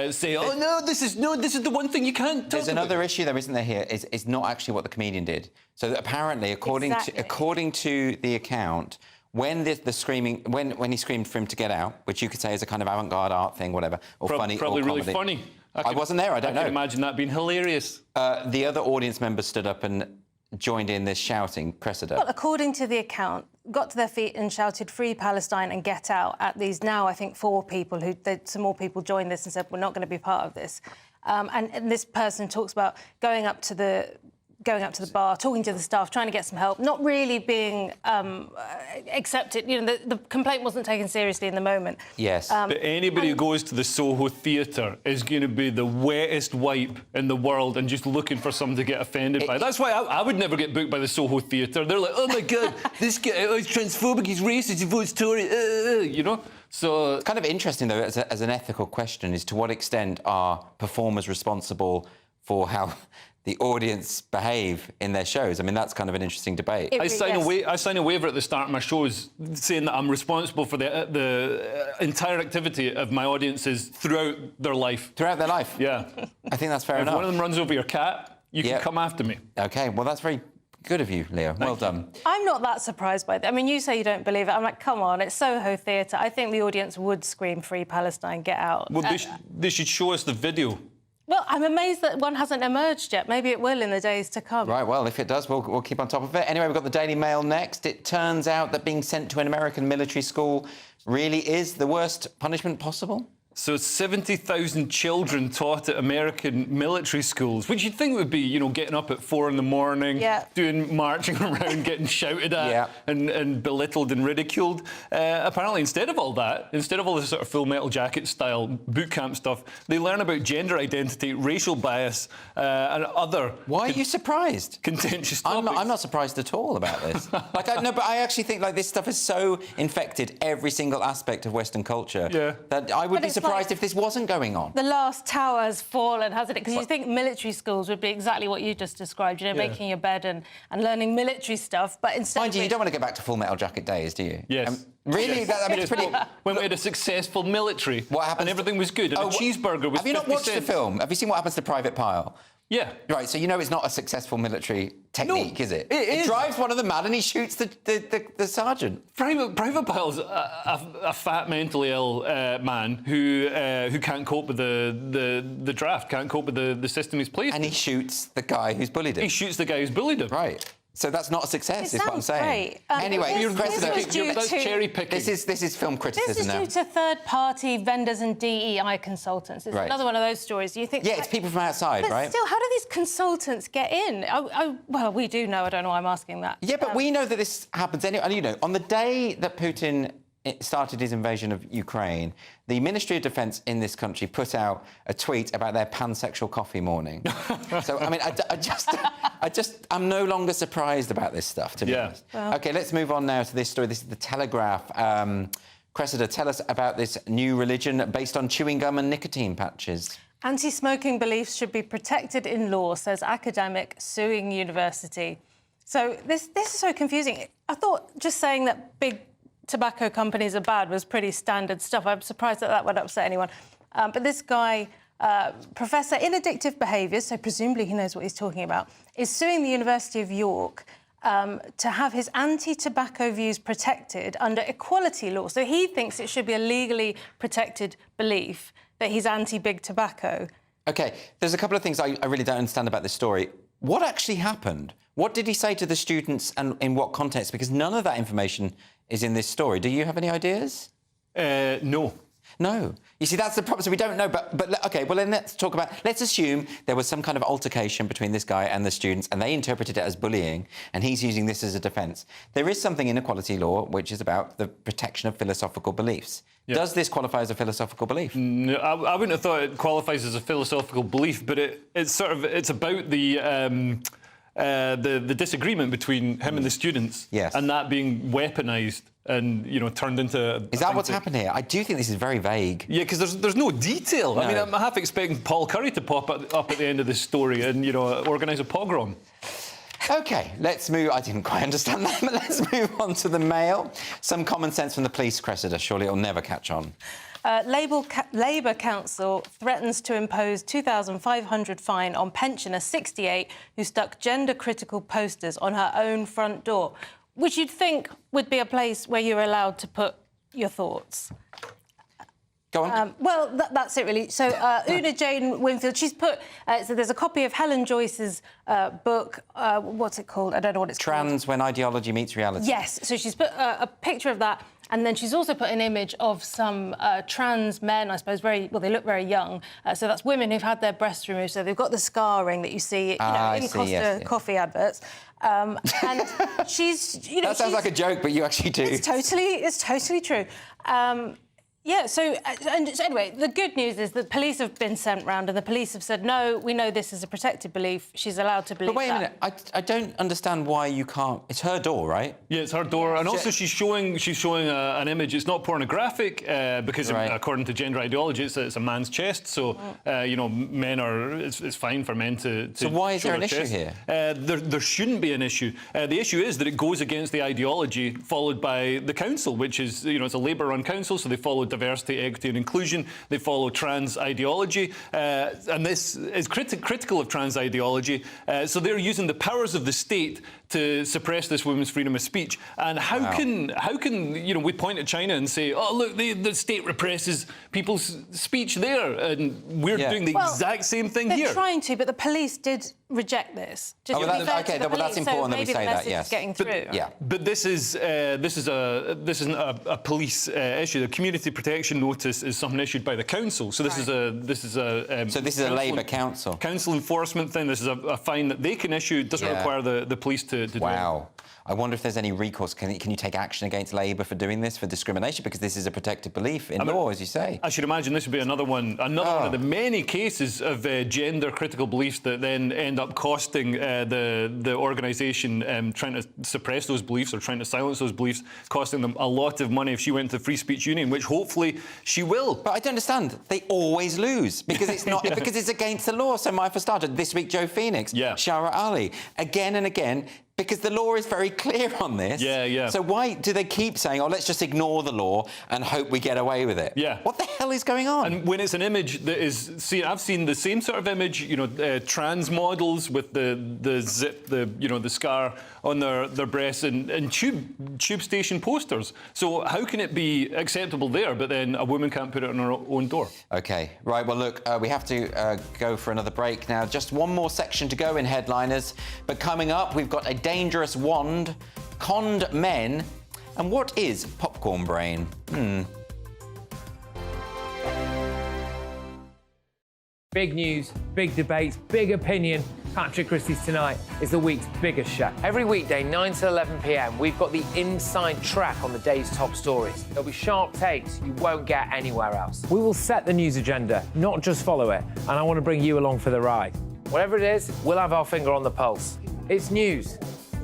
say, "Oh no, this is the one thing you can't talk There's about." another issue there, isn't there? Here is not actually what the comedian did. So apparently, according to the account, when the screaming, when he screamed for him to get out, which you could say is a kind of avant-garde art thing, whatever, or funny, probably or really comedy. funny. I wasn't there. I don't know. I can imagine that being hilarious. The other audience members stood up and joined in this shouting. Cressida. Well, according to the account, got to their feet and shouted "Free Palestine" and "Get out" at these now, I think, 4 people some more people joined this and said, "We're not going to be part of this." And this person talks about going up to the bar, talking to the staff, trying to get some help, not really being accepted. The complaint wasn't taken seriously in the moment. Yes. But anybody who goes to the Soho Theatre is going to be the wettest wipe in the world and just looking for someone to get offended by. That's why I would never get booked by the Soho Theatre. They're like, "Oh my God, this guy is transphobic, he's racist, he votes Tory," So it's kind of interesting, though, as an ethical question, is to what extent are performers responsible for how the audience behave in their shows? I mean, that's kind of an interesting debate. I sign a waiver at the start of my shows saying that I'm responsible for the entire activity of my audiences throughout their life. Throughout their life? Yeah. I think that's fair enough. If one of them runs over your cat, you can come after me. OK, well, that's very good of you, Leo. Well done. I'm not that surprised by that. I mean, you say you don't believe it. I'm like, come on, it's Soho Theatre. I think the audience would scream "Free Palestine, get out." Well, they should show us the video. Well, I'm amazed that one hasn't emerged yet. Maybe it will in the days to come. Right, well, if it does, we'll keep on top of it. Anyway, we've got the Daily Mail next. It turns out that being sent to an American military school really is the worst punishment possible. So 70,000 children taught at American military schools, which you'd think would be, getting up at 4 a.m, doing marching around, getting shouted at and belittled and ridiculed. Apparently, instead of all this sort of Full Metal Jacket style boot camp stuff, they learn about gender identity, racial bias, and other. Why are you surprised? Contentious topics. I'm not surprised at all about this. But I actually think this stuff has so infected every single aspect of Western culture that I would be surprised if this wasn't going on. The last tower has fallen, hasn't it? Because you think military schools would be exactly what you just described, making your bed and learning military stuff, but instead... Mind you don't want to go back to Full Metal Jacket days, do you? Yes. Really? Yes. It's pretty... When we had a successful military, what happened? And everything was good, and a cheeseburger was 50 cents. Have you not watched the film? Have you seen what happens to Private Pile? Yeah. Right, so it's not a successful military technique, is it? It drives one of them mad and he shoots the sergeant. Private Pile's a fat, mentally ill man who can't cope with the draft, can't cope with the system he's placed. And he shoots the guy who's bullied him. He shoots the guy who's bullied him. Right. So that's not a success, It is what I'm sounds saying. great. Anyway, This was cherry picking. This is film criticism This is now. due to third-party vendors and DEI consultants. It's Right. another one of those stories. You think? Yeah, it's people from outside, but right? still, how do these consultants get in? Well, we do know. I don't know why I'm asking that. Yeah, but we know that this happens anyway. And, you know, on the day that Putin started his invasion of Ukraine, the Ministry of Defence in this country put out a tweet about their pansexual coffee morning. So, I mean, I'm no longer surprised about this stuff, to be honest. Well. OK, let's move on now to this story. This is The Telegraph. Cressida, tell us about this new religion based on chewing gum and nicotine patches. Anti-smoking beliefs should be protected in law, says academic suing university. So this is so confusing. I thought just saying that big tobacco companies are bad was pretty standard stuff. I'm surprised that would upset anyone. But this guy, Professor in Addictive Behaviours, so presumably he knows what he's talking about, is suing the University of York to have his anti-tobacco views protected under equality law. So he thinks it should be a legally protected belief that he's anti-big tobacco. OK, there's a couple of things I really don't understand about this story. What actually happened? What did he say to the students and in what context? Because none of that information is in this story. Do you have any ideas? No. No. You see, that's the problem. So we don't know. But OK, well, then let's assume there was some kind of altercation between this guy and the students, and they interpreted it as bullying, and he's using this as a defence. There is something in equality law which is about the protection of philosophical beliefs. Yeah. Does this qualify as a philosophical belief? No, I wouldn't have thought it qualifies as a philosophical belief, but it's about the disagreement between him and the students, yes, and that being weaponised and, you know, turned into... Is that what's happened here? I do think this is very vague. Yeah, because there's no detail. No. I mean, I'm half expecting Paul Curry to pop up at the end of this story and, you know, organise a pogrom. OK, let's move... I didn't quite understand that, but let's move on to the Mail. Some common sense from the police, Cressida. Surely it'll never catch on. Labour Council threatens to impose £2,500 fine on pensioner 68 who stuck gender-critical posters on her own front door, which you'd think would be a place where you're allowed to put your thoughts. Go on. Well, that's it, really. So, Una Jane Winfield, she's put... so there's a copy of Helen Joyce's book. What's it called? I don't know what it's called. Trans When Ideology Meets Reality. Yes. So she's put a picture of that, and then she's also put an image of some trans men, I suppose, they look very young. So that's women who've had their breasts removed, so they've got the scarring that you see in Costa coffee adverts. And she's... You know, that sounds like a joke, but you actually do. It's totally true. Yeah, so anyway, the good news is that police have been sent round and the police have said, no, we know this is a protected belief. She's allowed to believe that. But wait a minute, I don't understand why you can't... It's her door, right? Yeah, it's her door. And also she's showing an image. It's not pornographic because, according to gender ideology, it's a man's chest. So, you know, men are... It's fine for men to So why is there an issue chest. here? There shouldn't be an issue. The issue is that it goes against the ideology followed by the council, which is, you know, it's a Labour-run council, so they follow diversity, equity and inclusion. They follow trans ideology. And this is critical of trans ideology. So they're using the powers of the state to suppress this woman's freedom of speech. And how can you know, we point at China and say, oh, look, the state represses people's speech there, and we're doing the exact same thing here. They're trying to, but the police did reject this. Just that's important that we say that, yes. Getting through. But this isn't a police issue. The community protection notice is something issued by the council. So this is a Labour council enforcement thing. This is a fine that they can issue. It doesn't require the police to do it. I wonder if there's any recourse. Can you take action against Labour for doing this, for discrimination? Because this is a protected belief in law, as you say. I should imagine this would be another one of the many cases of gender-critical beliefs that then end up costing the organisation trying to suppress those beliefs or trying to silence those beliefs, costing them a lot of money if she went to the Free Speech Union, which hopefully she will. But I don't understand. They always lose because it's not because it's against the law. So, for starters, this week Joe Phoenix, Shara Ali, again and again. Because the law is very clear on this. So why do they keep saying, oh, let's just ignore the law and hope we get away with it? What the hell is going on? And when it's an image that is... See, I've seen the same sort of image, you know, trans models with the zip, the scar on their breasts and tube station posters. So how can it be acceptable there, but then a woman can't put it on her own door? OK. Right, well, look, we have to go for another break now. Just one more section to go in Headliners. But coming up, we've got a dangerous wand, conned men, and what is popcorn brain? Big news, big debates, big opinion. Patrick Christie's Tonight is the week's biggest show. Every weekday, 9 to 11 p.m, we've got the inside track on the day's top stories. There'll be sharp takes you won't get anywhere else. We will set the news agenda, not just follow it, and I want to bring you along for the ride. Whatever it is, we'll have our finger on the pulse. It's news,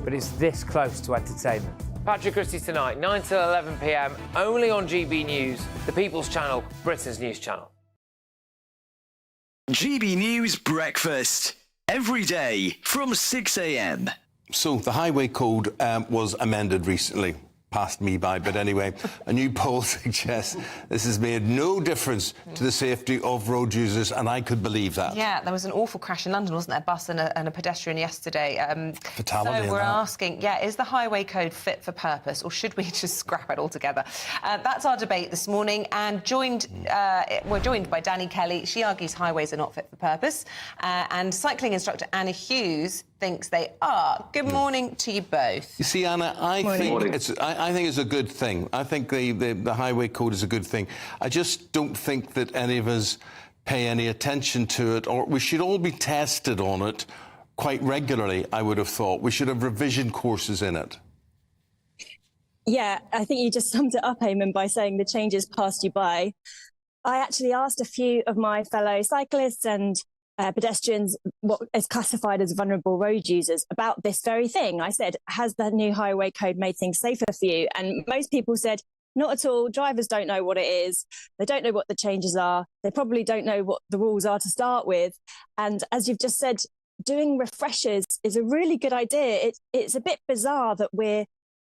but it's this close to entertainment. Patrick Christie's Tonight, 9 to 11 p.m, only on GB News, the People's Channel, Britain's news channel. GB News Breakfast. Every day from 6 a.m. So the highway code was amended recently. Passed me by, but anyway, a new poll suggests this has made no difference to the safety of road users, and I could believe that. Yeah, there was an awful crash in London, wasn't there? A bus and a pedestrian yesterday. Fatality. So we're asking, is the highway code fit for purpose, or should we just scrap it altogether? That's our debate this morning, and we're joined by Danny Kelly. She argues highways are not fit for purpose, and cycling instructor Anna Hughes thinks they are. Good morning to you both. You see, Anna, I think it's a good thing. I think the highway code is a good thing. I just don't think that any of us pay any attention to it, or we should all be tested on it quite regularly, I would have thought. We should have revision courses in it. Yeah, I think you just summed it up, Eamon, by saying the changes passed you by. I actually asked a few of my fellow cyclists and pedestrians, what is classified as vulnerable road users, about this very thing. I said, has the new highway code made things safer for you? And most people said, not at all. Drivers don't know what it is. They don't know what the changes are. They probably don't know what the rules are to start with. And as you've just said, doing refreshers is a really good idea. It's a bit bizarre that we're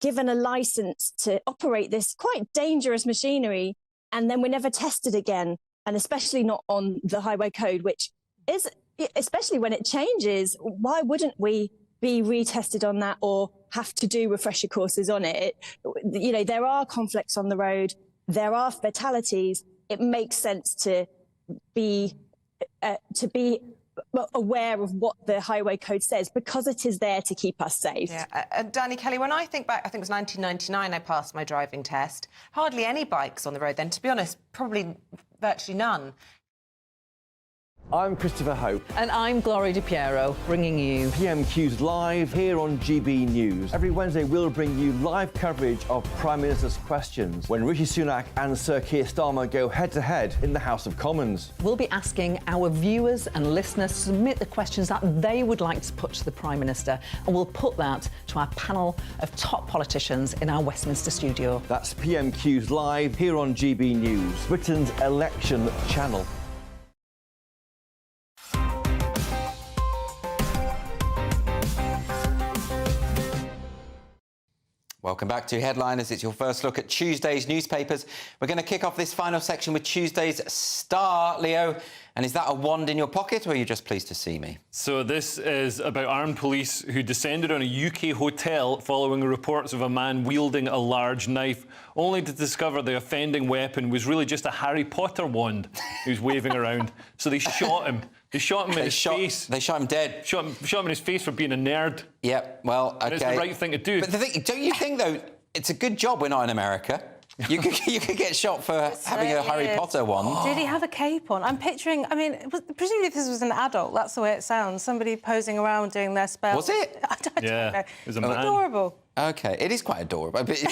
given a license to operate this quite dangerous machinery, and then we're never tested again, and especially not on the highway code, which is, especially when it changes, why wouldn't we be retested on that or have to do refresher courses on it? You know, there are conflicts on the road, there are fatalities. It makes sense to be aware of what the highway code says, because it is there to keep us safe. Yeah, Danny Kelly, when I think back, I think it was 1999 I passed my driving test. Hardly any bikes on the road then, to be honest, probably virtually none. I'm Christopher Hope. And I'm Gloria Di Piero, bringing you PMQs live here on GB News. Every Wednesday, we'll bring you live coverage of Prime Minister's questions when Rishi Sunak and Sir Keir Starmer go head-to-head in the House of Commons. We'll be asking our viewers and listeners to submit the questions that they would like to put to the Prime Minister, and we'll put that to our panel of top politicians in our Westminster studio. That's PMQs live here on GB News, Britain's election channel. Welcome back to Headliners. It's your first look at Tuesday's newspapers. We're going to kick off this final section with Tuesday's star, Leo. And is that a wand in your pocket, or are you just pleased to see me? So this is about armed police who descended on a UK hotel following reports of a man wielding a large knife, only to discover the offending weapon was really just a Harry Potter wand he was waving around. So they shot him. They shot him in his face. They shot him dead. Shot him in his face for being a nerd. Yep, well, okay. And it's the right thing to do. But don't you think, though, it's a good job we're not in America? You could get shot for having a Harry Potter wand. Did he have a cape on? I'm picturing, I mean, presumably this was an adult. That's the way it sounds. Somebody posing around doing their spells. Was it? I don't know. It was a man. Adorable. OK, it is quite adorable. But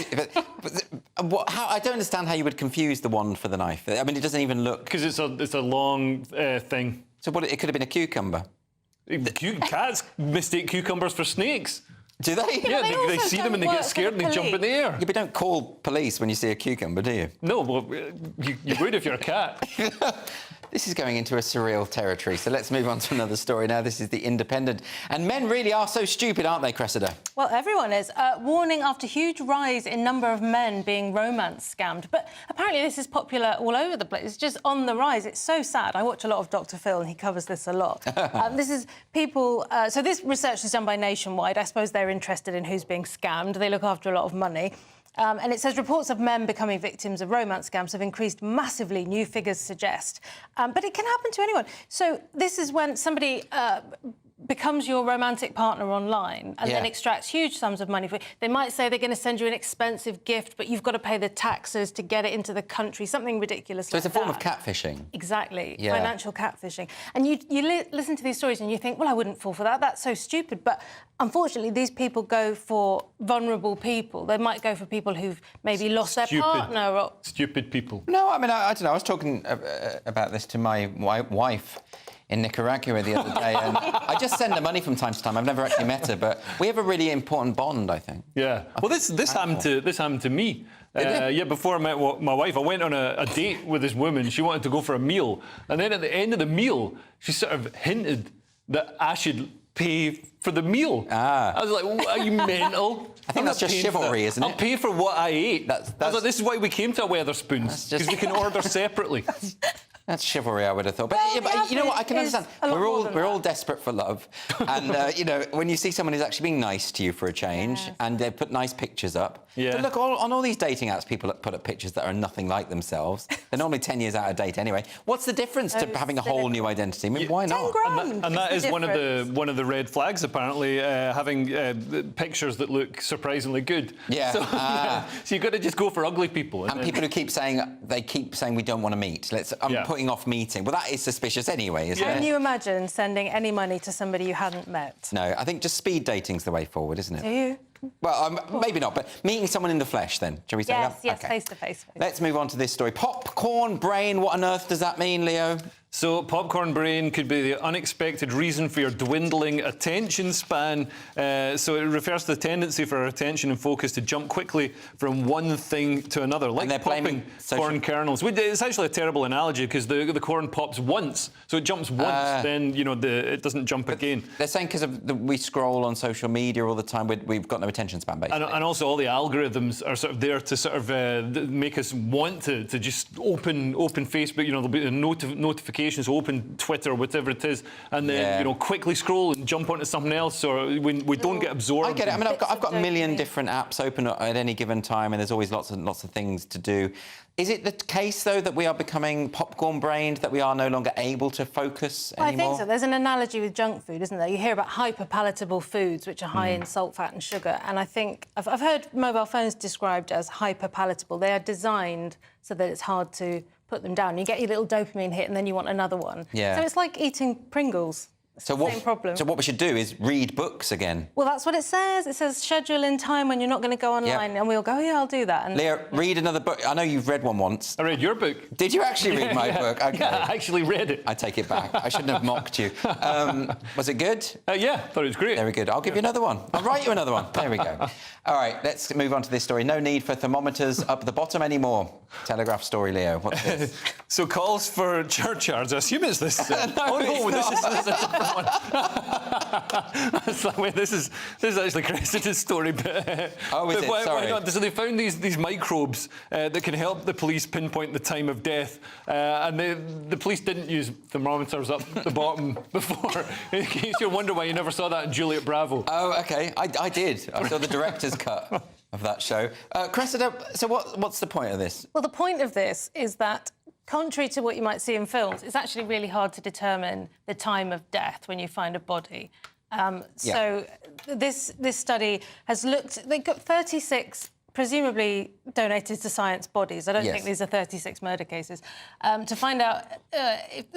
I don't understand how you would confuse the wand for the knife. I mean, it doesn't even look... Because it's a long thing. So it could have been a cucumber. Cats mistake cucumbers for snakes. Do they? Yeah, they see them and they get scared and they jump in the air. Yeah, but don't call police when you see a cucumber, do you? No, well, you would if you're a cat. This is going into a surreal territory, so let's move on to another story now. This is The Independent. And men really are so stupid, aren't they, Cressida? Well, everyone is. Warning after huge rise in number of men being romance scammed. But apparently this is popular all over the place. It's just on the rise. It's so sad. I watch a lot of Dr. Phil and he covers this a lot. This is people... so this research is done by Nationwide. I suppose they're interested in who's being scammed. They look after a lot of money. And it says reports of men becoming victims of romance scams have increased massively, new figures suggest. But it can happen to anyone. So this is when somebody becomes your romantic partner online and then extracts huge sums of money for you. They might say they're going to send you an expensive gift, but you've got to pay the taxes to get it into the country, something ridiculous So like it's a form that. of catfishing. Exactly, Yeah. financial catfishing. And you listen to these stories and you think, well, I wouldn't fall for that. That's so stupid. But unfortunately, these people go for vulnerable people. They might go for people who've maybe lost their partner. Or... Stupid people. No, I mean, I don't know. I was talking about this to my wife in Nicaragua the other day, and I just send her money from time to time. I've never actually met her, but we have a really important bond, I think. Yeah. Well, this happened to me. Yeah, before I met my wife, I went on a date with this woman. She wanted to go for a meal, and then at the end of the meal, she sort of hinted that I should pay for the meal. I was like, well, are you mental? I think that's just chivalry, isn't it? I'll pay for what I ate. I was like, this is why we came to a Weatherspoons, because we can order separately. That's chivalry, I would have thought. But, but you know what? I can understand. We're all desperate for love, and you know, when you see someone who's actually being nice to you for a change, and they put nice pictures up. Yeah. But look, on all these dating apps, people put up pictures that are nothing like themselves. They're normally 10 years out of date anyway. What's the difference to having a whole new identity? I mean, why not? 10 grand. And that is one of the red flags, apparently, having pictures that look surprisingly good. Yeah. So, so you've got to just go for ugly people. And people who keep saying we don't want to meet. I'm putting off meeting. Well, that is suspicious anyway, isn't it? Can you imagine sending any money to somebody you hadn't met? No, I think just speed dating's the way forward, isn't it? Do you? Well, maybe not, but meeting someone in the flesh, then. Shall we say that? Yes, face to face. Let's move on to this story. Popcorn brain, what on earth does that mean, Leo? So, popcorn brain could be the unexpected reason for your dwindling attention span. So it refers to the tendency for our attention and focus to jump quickly from one thing to another, like popping corn kernels. It's actually a terrible analogy because the corn pops once, so it jumps once, then it doesn't jump again. They're saying because we scroll on social media all the time, we've got no attention span, basically. And also all the algorithms are sort of there to sort of make us want to just open Facebook. There'll be notifications. Open Twitter, whatever it is, and then quickly scroll and jump onto something else, or we don't get absorbed. I get it. I mean, I've got a million different apps open at any given time, and there's always lots of things to do. Is it the case, though, that we are becoming popcorn-brained, that we are no longer able to focus anymore? I think so. There's an analogy with junk food, isn't there? You hear about hyper-palatable foods, which are high in salt, fat and sugar, and I think I've heard mobile phones described as hyper-palatable. They are designed so that it's hard to put them down. You get your little dopamine hit and then you want another one. Yeah. So it's like eating Pringles. Same problem. So what we should do is read books again. Well, that's what it says. It says schedule in time when you're not going to go online, and we'll go, yeah, I'll do that. And Leah, read another book. I know you've read one once. I read your book. Did you actually read my book? Okay. Yeah, I actually read it. I take it back. I shouldn't have mocked you. Was it good? Yeah, thought it was great. Very good. I'll give you another one. I'll write you another one. There we go. All right, let's move on to this story. No need for thermometers up the bottom anymore. Telegraph story, Leo. What's this? So calls for churchyards. I assume it's this. No, this is a different one. It's like, wait, this is actually Cressida's story, but why not? So they found these microbes that can help the police pinpoint the time of death, and the police didn't use thermometers up the bottom before. In case you wonder why you never saw that in Juliet Bravo. Oh, okay, I did. I saw the director's cut of that show. Cressida, so what's the point of this? Well, the point of this is that, contrary to what you might see in films, it's actually really hard to determine the time of death when you find a body. So this study has looked... They got 36 presumably donated to science bodies. I don't think these are 36 murder cases. To find out...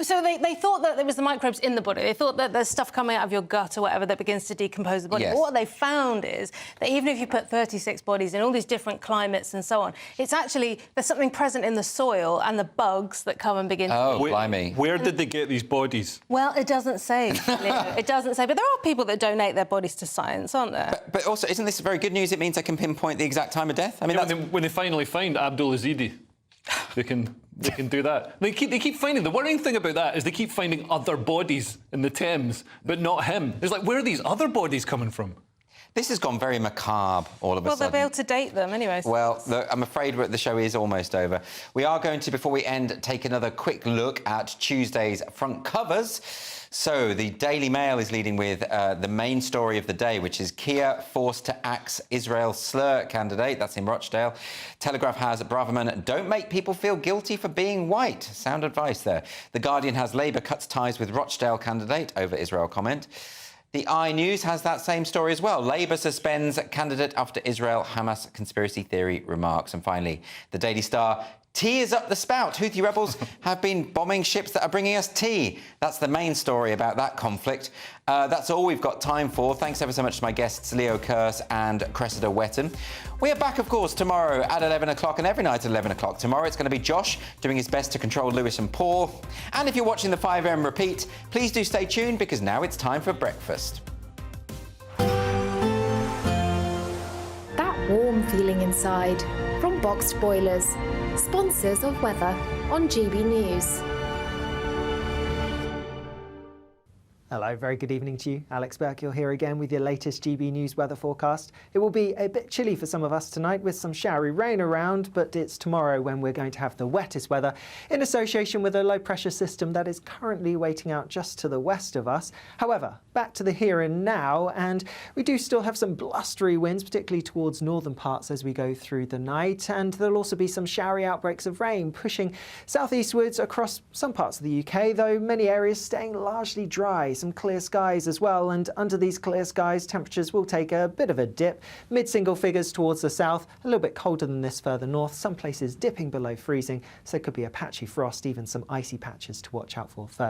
so they thought that there was the microbes in the body. They thought that there's stuff coming out of your gut or whatever that begins to decompose the body. But what they found is that even if you put 36 bodies in all these different climates and so on, it's actually... There's something present in the soil and the bugs that come and begin to... Oh, blimey. Where did they get these bodies? Well, it doesn't say, Leo. It doesn't say. But there are people that donate their bodies to science, aren't there? But also, isn't this very good news? It means they can pinpoint the exact time of death? I mean, when they finally find Abdul Azidi, they can do that. They keep finding... The worrying thing about that is they keep finding other bodies in the Thames, but not him. It's like, where are these other bodies coming from? This has gone very macabre all of a sudden. Well, they'll be able to date them anyway. Well, look, I'm afraid the show is almost over. We are going to, before we end, take another quick look at Tuesday's front covers. So, the Daily Mail is leading with the main story of the day, which is Keir forced to axe Israel slur candidate. That's in Rochdale. Telegraph has Braverman, don't make people feel guilty for being white. Sound advice there. The Guardian has Labour cuts ties with Rochdale candidate over Israel comment. The iNews has that same story as well. Labour suspends candidate after Israel-Hamas conspiracy theory remarks. And finally, the Daily Star. Tea is up the spout. Houthi rebels have been bombing ships that are bringing us tea. That's the main story about that conflict. That's all we've got time for. Thanks ever so much to my guests, Leo Kearse and Cressida Wetton. We are back, of course, tomorrow at 11 o'clock and every night at 11 o'clock. Tomorrow it's going to be Josh doing his best to control Lewis and Paul. And if you're watching the 5am repeat, please do stay tuned because now it's time for breakfast. That warm feeling inside from Boxed Boilers, sponsors of weather on GB News. Hello, very good evening to you. Alex Burkill here again with your latest GB News weather forecast. It will be a bit chilly for some of us tonight with some showery rain around, but it's tomorrow when we're going to have the wettest weather in association with a low pressure system that is currently waiting out just to the west of us. However, back to the here and now, and we do still have some blustery winds, particularly towards northern parts as we go through the night, and there'll also be some showery outbreaks of rain pushing southeastwards across some parts of the UK, though many areas staying largely dry. Some clear skies as well, and under these clear skies temperatures will take a bit of a dip, mid-single figures towards the south, a little bit colder than this further north, some places dipping below freezing, so it could be a patchy frost, even some icy patches to watch out for further.